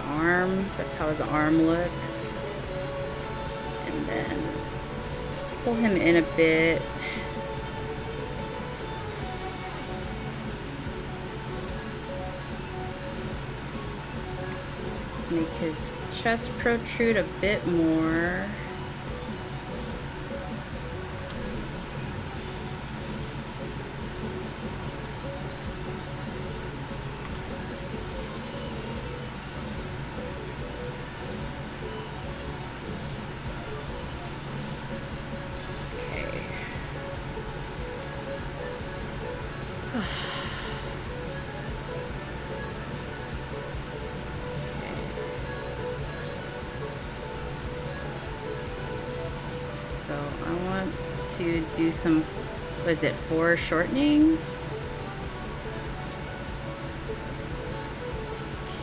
arm. That's how his arm looks. And then let's pull him in a bit. Let's make his chest protrude a bit more. So I want to do some, what is it, foreshortening?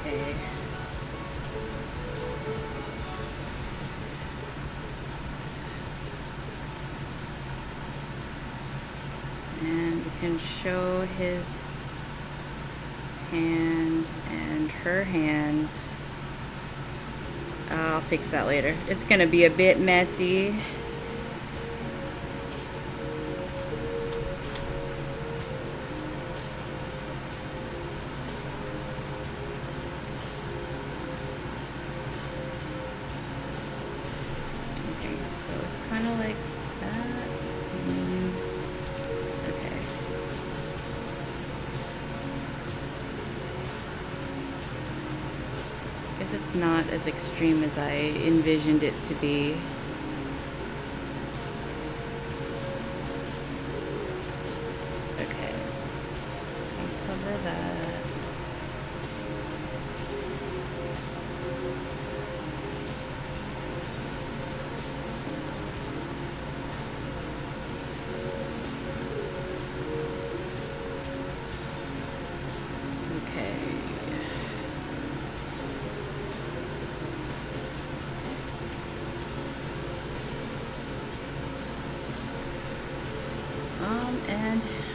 Okay. And we can show his hand and her hand. I'll fix that later. It's gonna be a bit messy. it's not as extreme as I envisioned it to be. Okay. I'll cover that.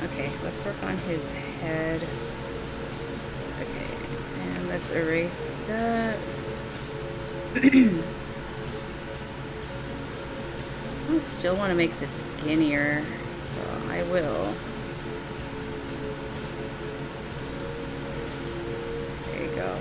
Okay, let's work on his head. Okay, and let's erase that. I still want to make this skinnier, so I will. There you go.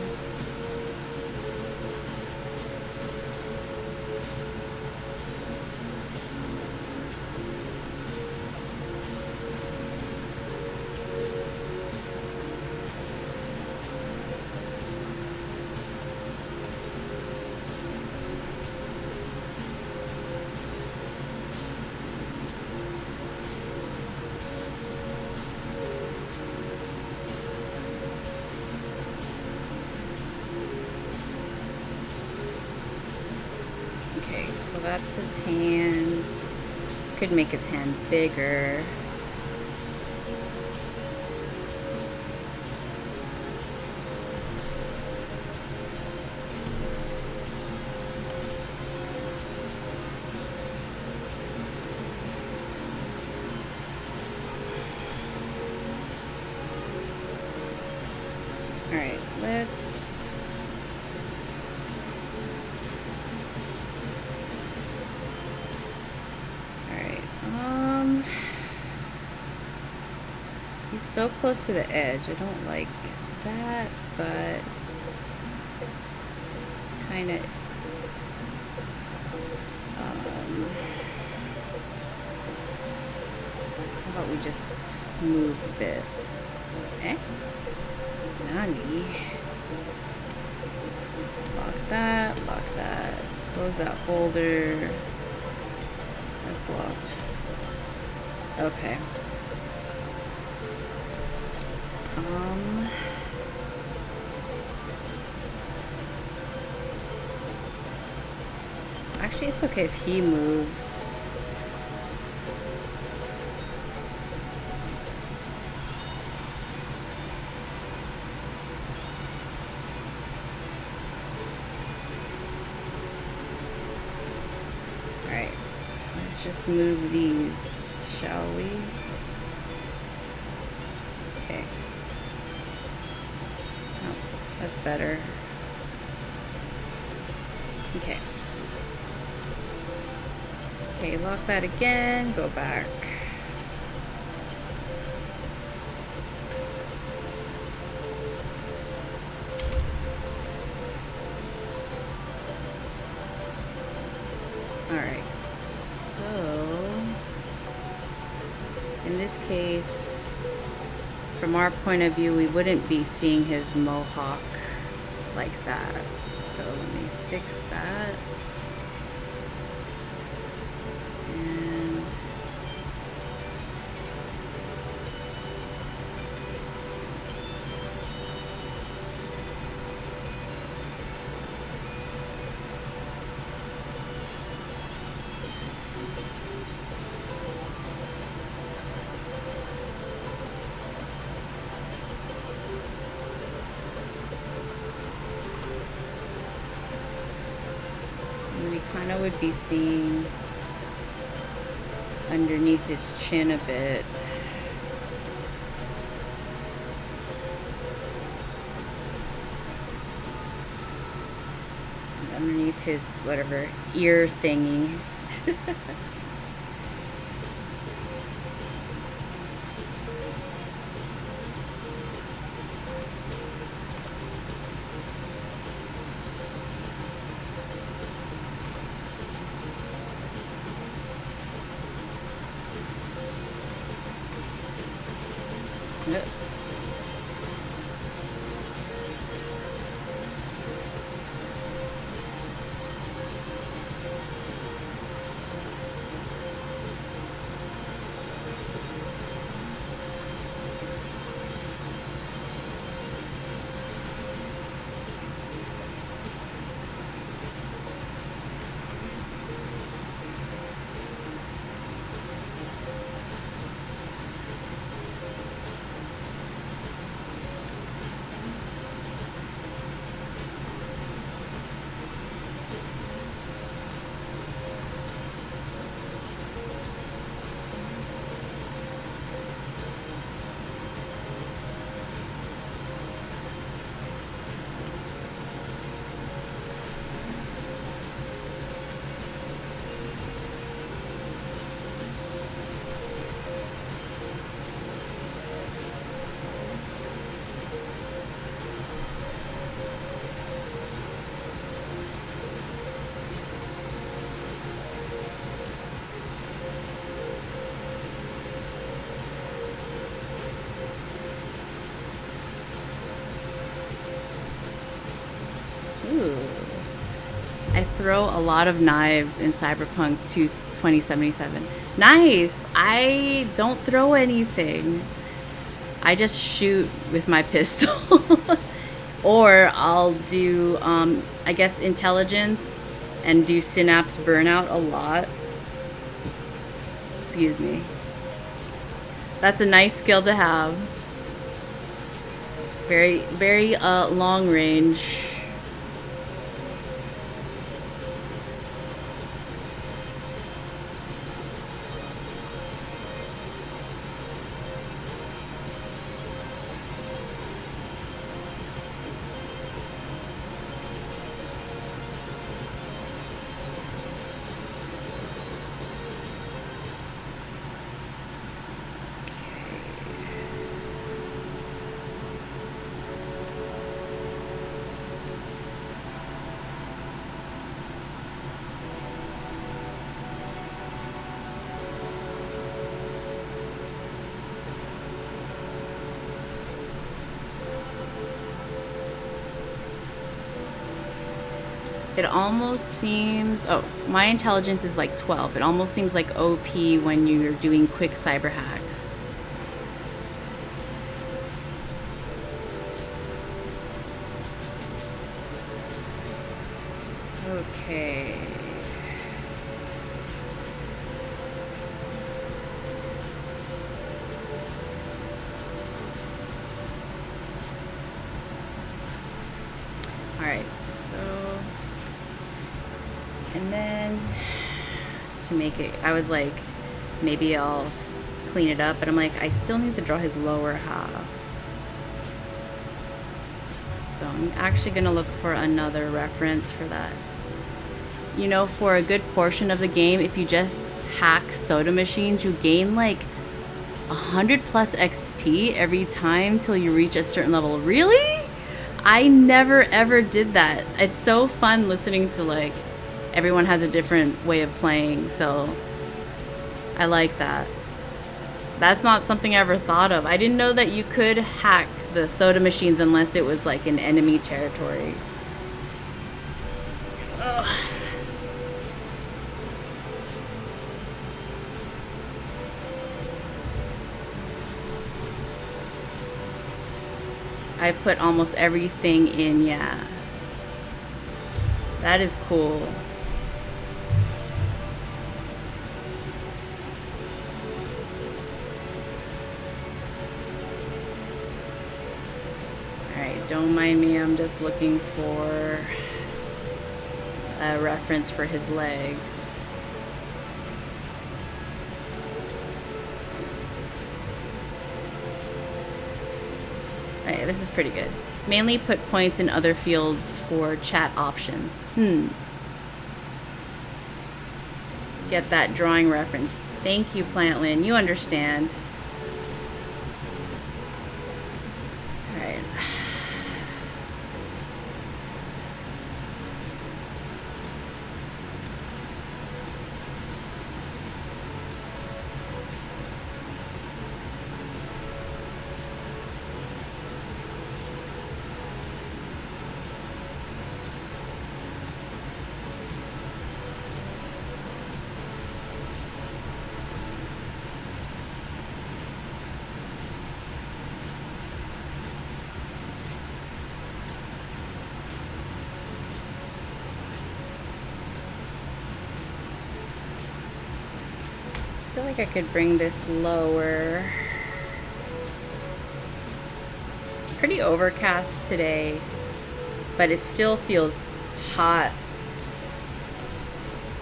Okay, so that's his hand. Could make his hand bigger. All right, let's. He's so close to the edge. I don't like that, but kind of. How about we just move a bit? Eh? Nani? Lock that. Close that folder. That's locked. Okay. Actually, it's okay if he moves. Alright, let's just move these, shall we? Okay. That's better. Okay. Okay, lock that again, go back. Alright, so in this case, from our point of view, we wouldn't be seeing his mohawk like that. So let me fix that. And we kind of would be seeing underneath his chin a bit. And underneath his whatever ear thingy. throw a lot of knives in Cyberpunk 2077. Nice! I don't throw anything. I just shoot with my pistol. Or I'll do, I guess, intelligence and do synapse burnout a lot. Excuse me. That's a nice skill to have. Very, very long range. It almost seems, oh, my intelligence is like 12. It almost seems like OP when you're doing quick cyber hacks. Okay. All right, so, and then to make it, I was like, maybe I'll clean it up, but I'm like, I still need to draw his lower half. So I'm actually gonna look for another reference for that. You know, for a good portion of the game, if you just hack soda machines, you gain like 100 plus XP every time till you reach a certain level. Really? I never ever did that. It's so fun listening to like everyone has a different way of playing, so I like that. That's not something I ever thought of. I didn't know that you could hack the soda machines unless it was like in enemy territory. Ugh. I put almost everything in, yeah. That is cool. Alright, don't mind me, I'm just looking for a reference for his legs. Okay, this is pretty good. Mainly put points in other fields for chat options. Get that drawing reference. Thank you, Plantlin. You understand. Alright. I feel like I could bring this lower. It's pretty overcast today, but it still feels hot.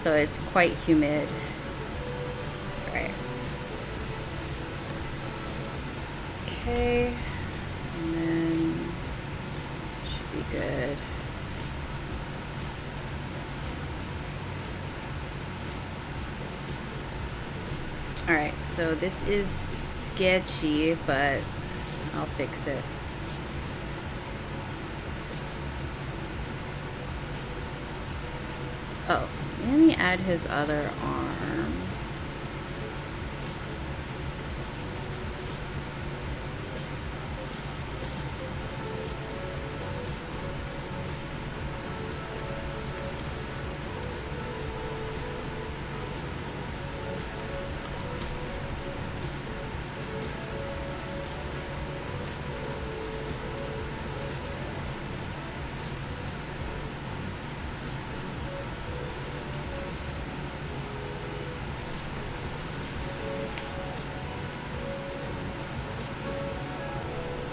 So it's quite humid. All right. Okay. And then should be good. Alright, so this is sketchy, but I'll fix it. Oh, let me add his other arm.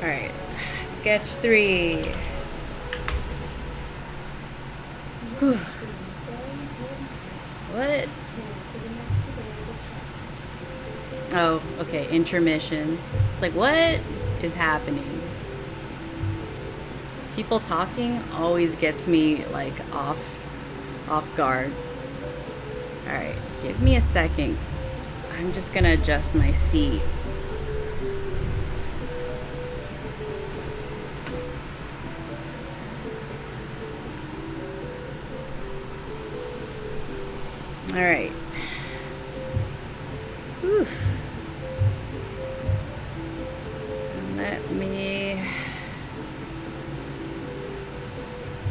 Alright, sketch 3. Whew. What? Oh, okay, intermission. It's like, what is happening? People talking always gets me like off guard. Alright, give me a second. I'm just gonna adjust my seat. Alright.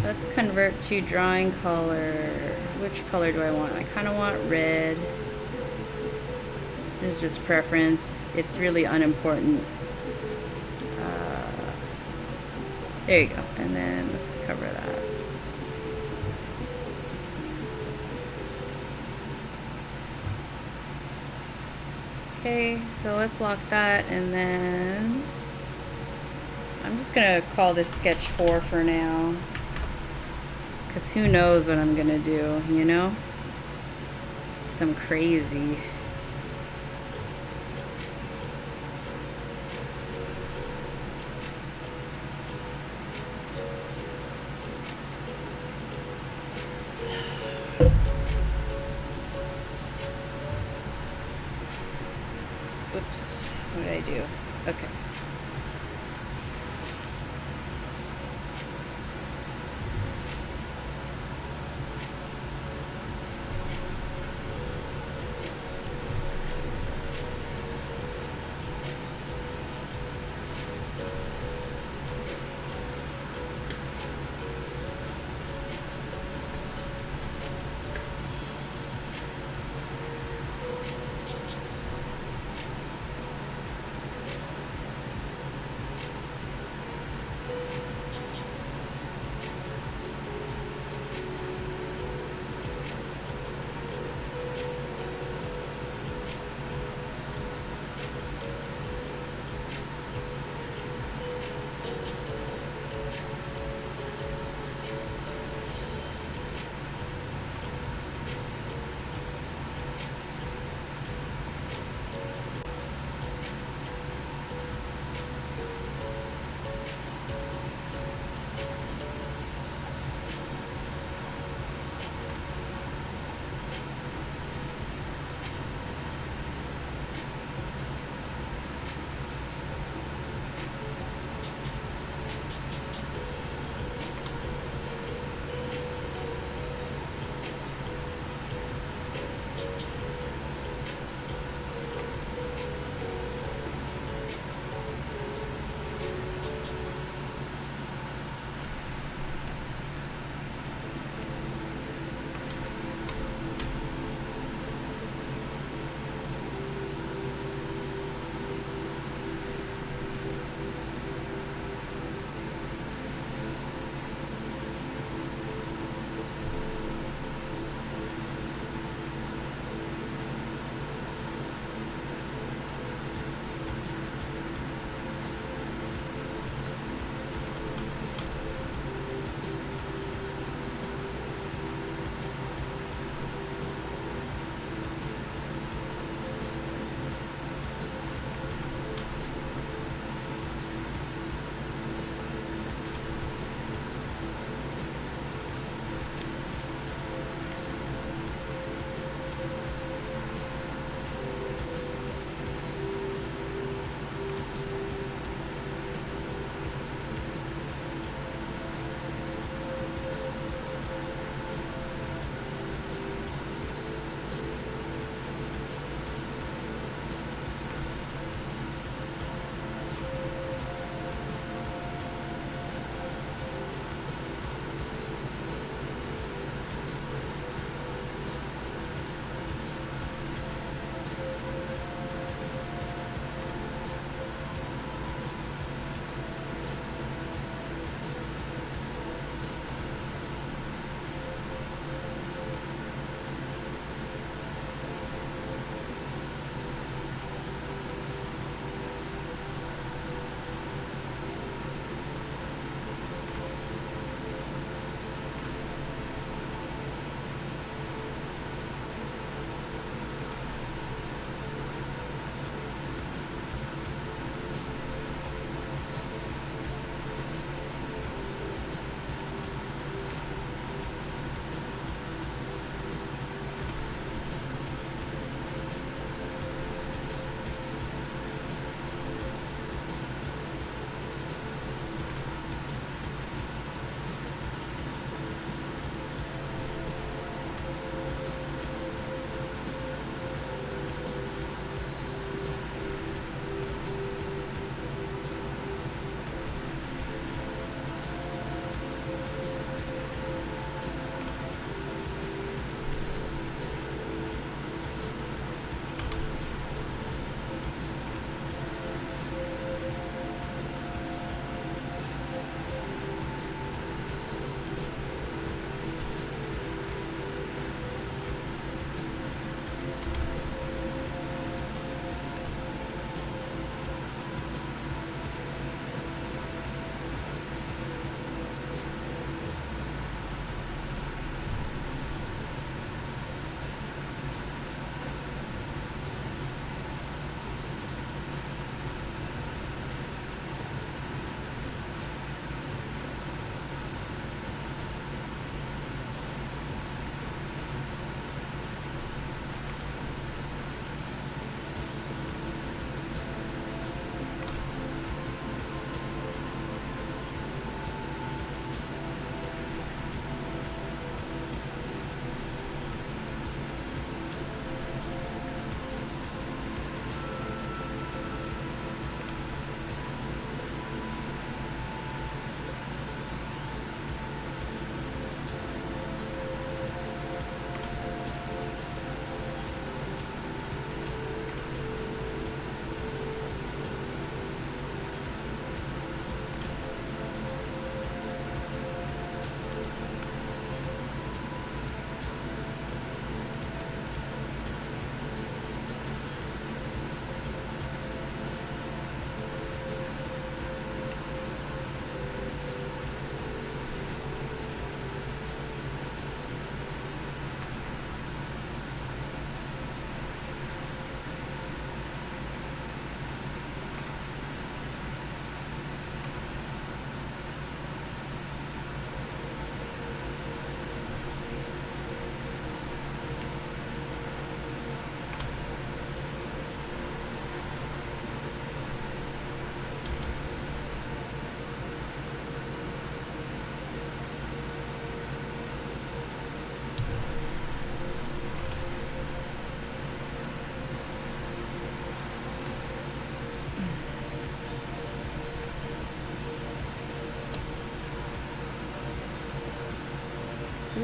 Let's convert to drawing color. Which color do I want? I kind of want red. This is just preference. It's really unimportant. There you go. And then let's cover that. Okay, so let's lock that, and then I'm just gonna call this sketch 4 for now. Because who knows what I'm gonna do, you know? Because I'm crazy. Oops, what did I do? Okay.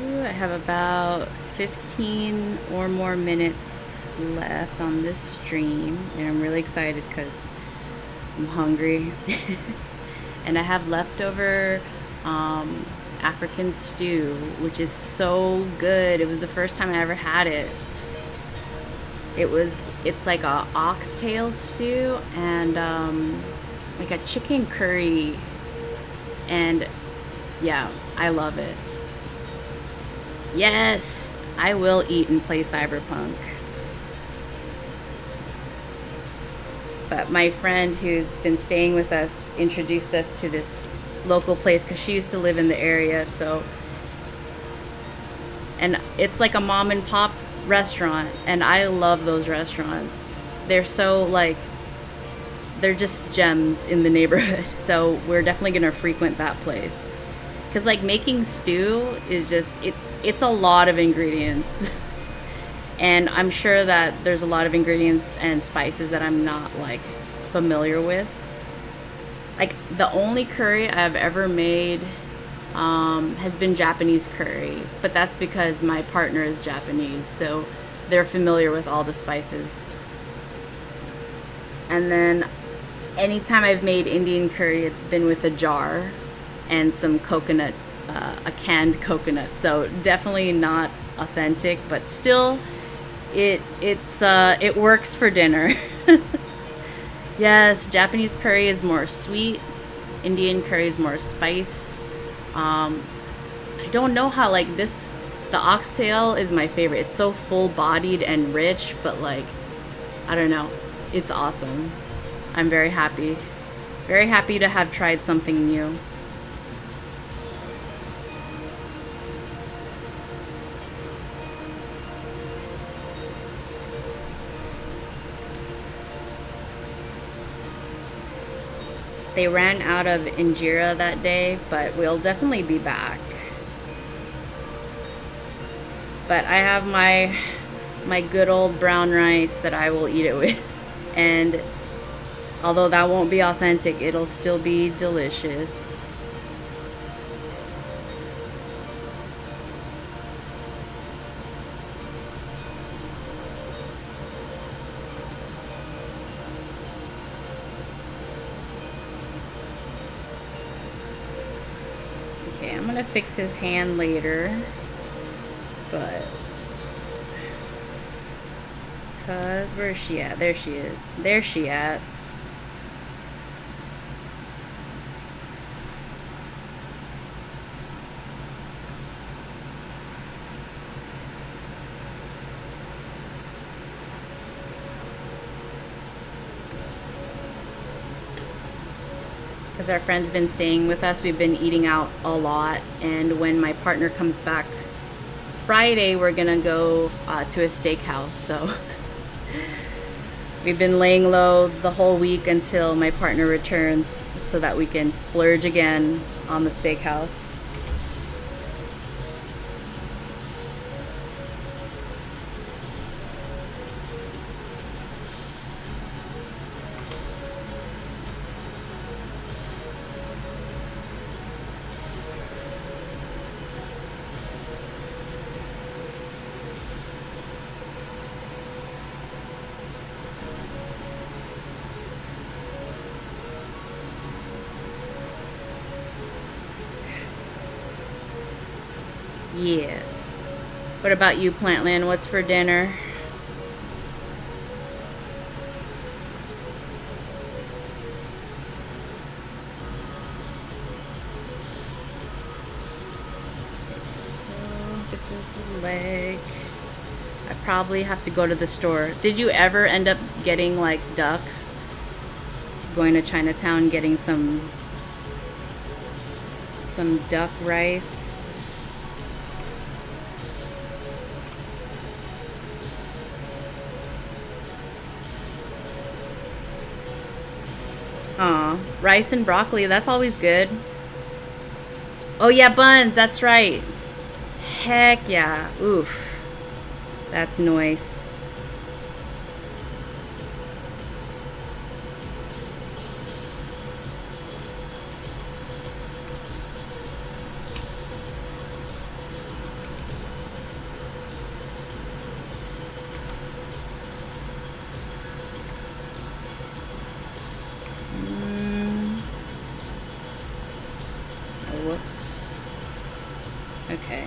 I have about 15 or more minutes left on this stream, and I'm really excited because I'm hungry. And I have leftover African stew, which is so good. It was the first time I ever had it. It's like a oxtail stew and like a chicken curry, and yeah, I love it. Yes, I will eat and play Cyberpunk. But my friend who's been staying with us introduced us to this local place because she used to live in the area. So, and it's like a mom and pop restaurant, and I love those restaurants. They're so like, they're just gems in the neighborhood. So we're definitely gonna frequent that place because like making stew is just it's a lot of ingredients. And I'm sure that there's a lot of ingredients and spices that I'm not like familiar with. Like the only curry I've ever made has been Japanese curry, but that's because my partner is Japanese, so they're familiar with all the spices. And then anytime I've made Indian curry, it's been with a jar and some coconut, a canned coconut. So definitely not authentic, but still it works for dinner. Yes, Japanese curry is more sweet, Indian curry is more spice. I don't know how like this, the oxtail is my favorite. It's so full-bodied and rich, but like I don't know, it's awesome. I'm very happy to have tried something new. They ran out of injera that day, but we'll definitely be back. But I have my good old brown rice that I will eat it with. And although that won't be authentic, it'll still be delicious. Okay, I'm gonna fix his hand later, but cause where's she at? There she is. There's she at. Because our friend's been staying with us, we've been eating out a lot, and when my partner comes back Friday, we're gonna go to a steakhouse. So we've been laying low the whole week until my partner returns so that we can splurge again on the steakhouse. Yeah. What about you, Plantland? What's for dinner? So this is the leg. I probably have to go to the store. Did you ever end up getting like duck? Going to Chinatown, getting some duck rice? Aw, rice and broccoli, that's always good. Oh yeah, buns, that's right. Heck yeah, oof. That's nice. Whoops. Okay.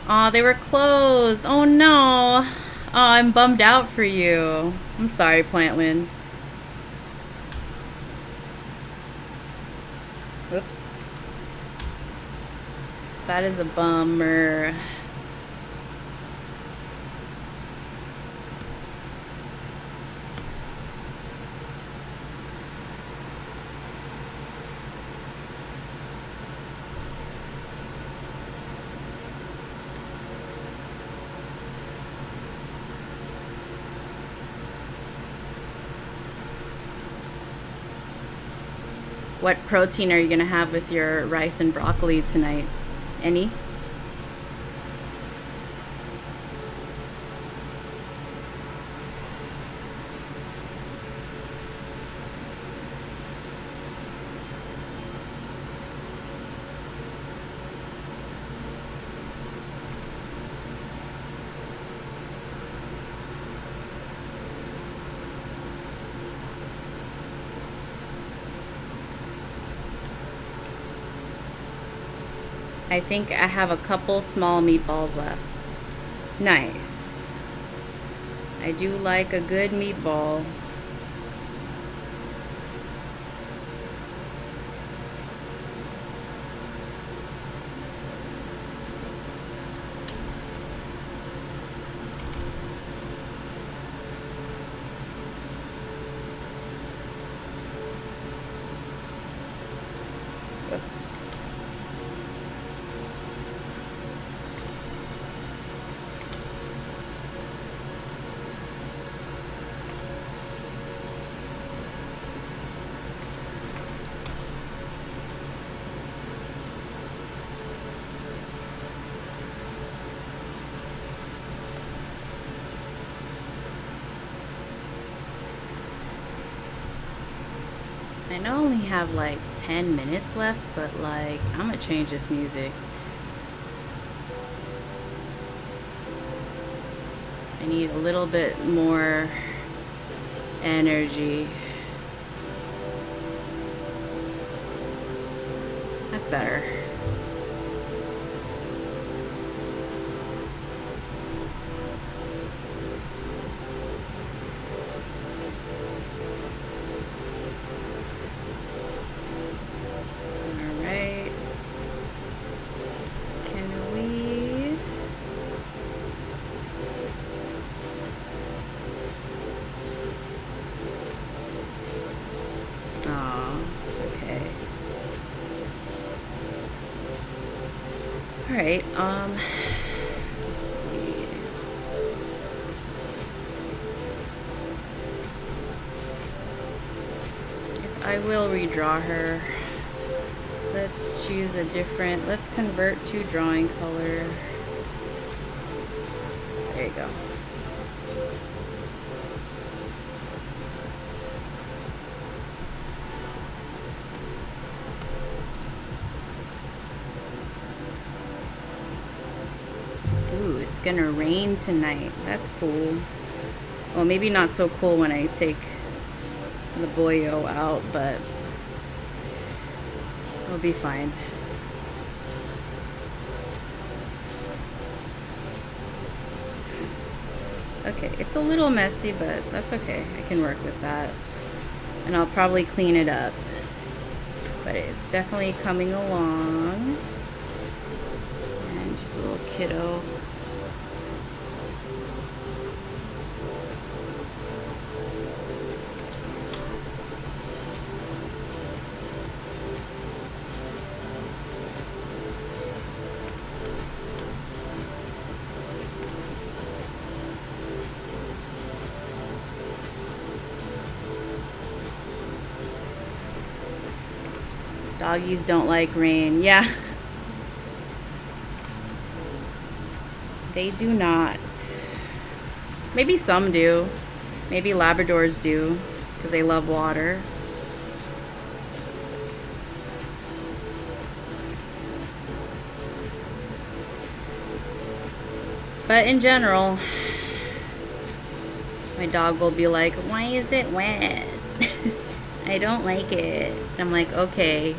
Aw, they were closed. Oh no. Oh, I'm bummed out for you. I'm sorry, Plantwind. Whoops. That is a bummer. What protein are you gonna have with your rice and broccoli tonight? Any? I think I have a couple small meatballs left. Nice. I do like a good meatball. Whoops. I know I only have like 10 minutes left, but like, I'm gonna change this music. I need a little bit more energy. That's better. Alright, let's see. Guess I will redraw her. Let's choose a different, let's convert to drawing color. There you go. It's gonna rain tonight. That's cool. Well, maybe not so cool when I take the boyo out, but it'll be fine. Okay, it's a little messy, but that's okay. I can work with that. And I'll probably clean it up. But it's definitely coming along. And just a little kiddo. Doggies don't like rain. Yeah. They do not. Maybe some do. Maybe Labradors do, because they love water. But in general, My dog will be like, why is it wet? I don't like it. I'm like, okay,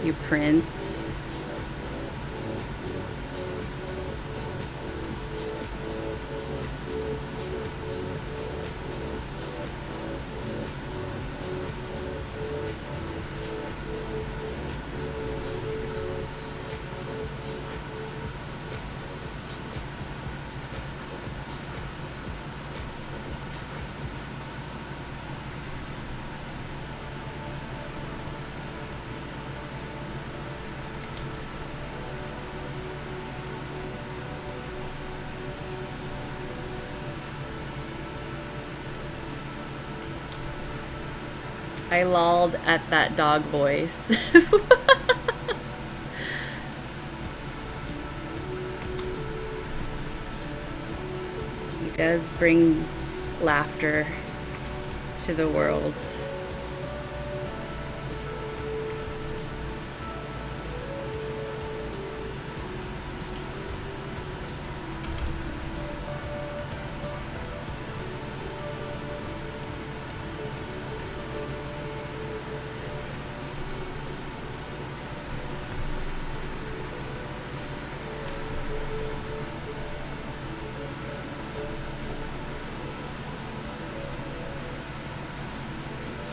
you prince. I lolled at that dog voice. He does bring laughter to the world.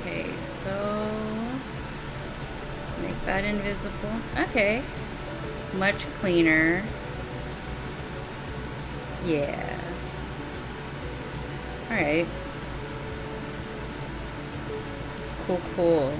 Okay, so let's make that invisible. Okay, much cleaner. Yeah. All right. Cool, cool.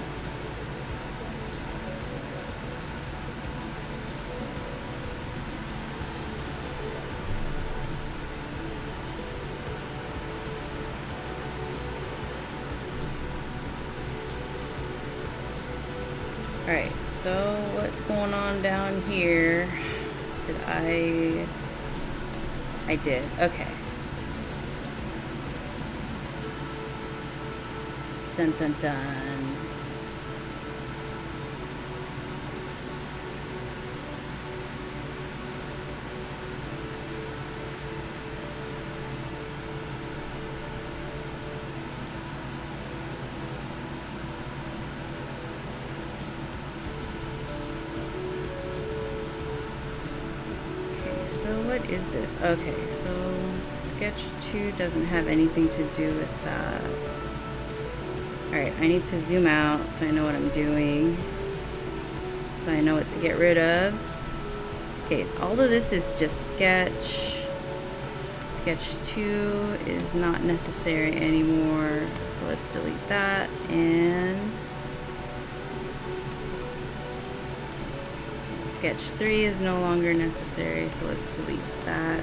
Alright, so what's going on down here? I did, okay. Dun dun dun. So what is this? Okay, so sketch 2 doesn't have anything to do with that. Alright, I need to zoom out so I know what I'm doing. So I know what to get rid of. Okay, all of this is just sketch. Sketch 2 is not necessary anymore. So let's delete that, and sketch 3 is no longer necessary, so let's delete that.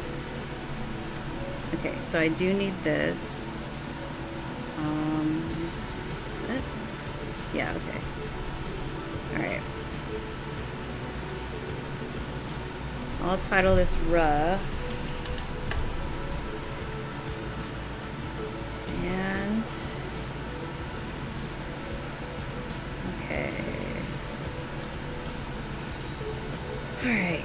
Okay, so I do need this. What? Yeah, okay. Alright. I'll title this rough. And okay. Alright.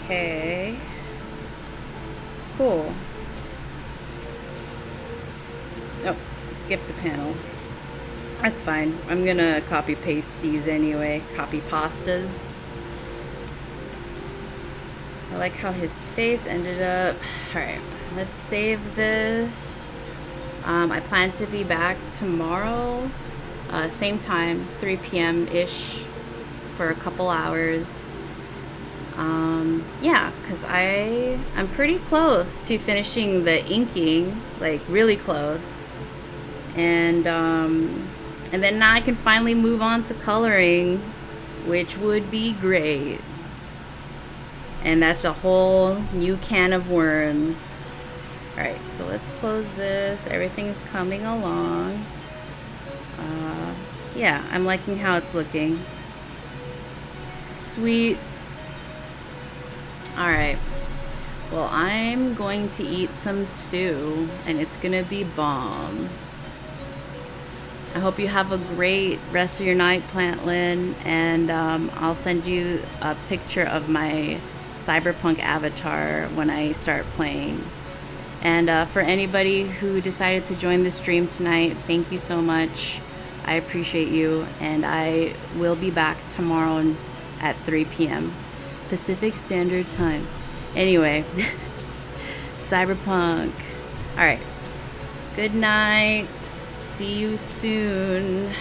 Okay. Cool. Oh, skipped the panel. That's fine. I'm gonna copy paste these anyway. Copy pastas. I like how his face ended up. Alright, let's save this. I plan to be back tomorrow, same time, 3 p.m.-ish, for a couple hours. Yeah, because I'm pretty close to finishing the inking, like really close. And then now I can finally move on to coloring, which would be great. And that's a whole new can of worms. Alright, so let's close this. Everything's coming along. Yeah, I'm liking how it's looking. Sweet. Alright. Well, I'm going to eat some stew, and it's gonna be bomb. I hope you have a great rest of your night, Plantlin, and I'll send you a picture of my cyberpunk avatar when I start playing. And for anybody who decided to join the stream tonight, thank you so much. I appreciate you, and I will be back tomorrow at 3 p.m. Pacific Standard Time. Anyway, cyberpunk. Alright. Good night. See you soon.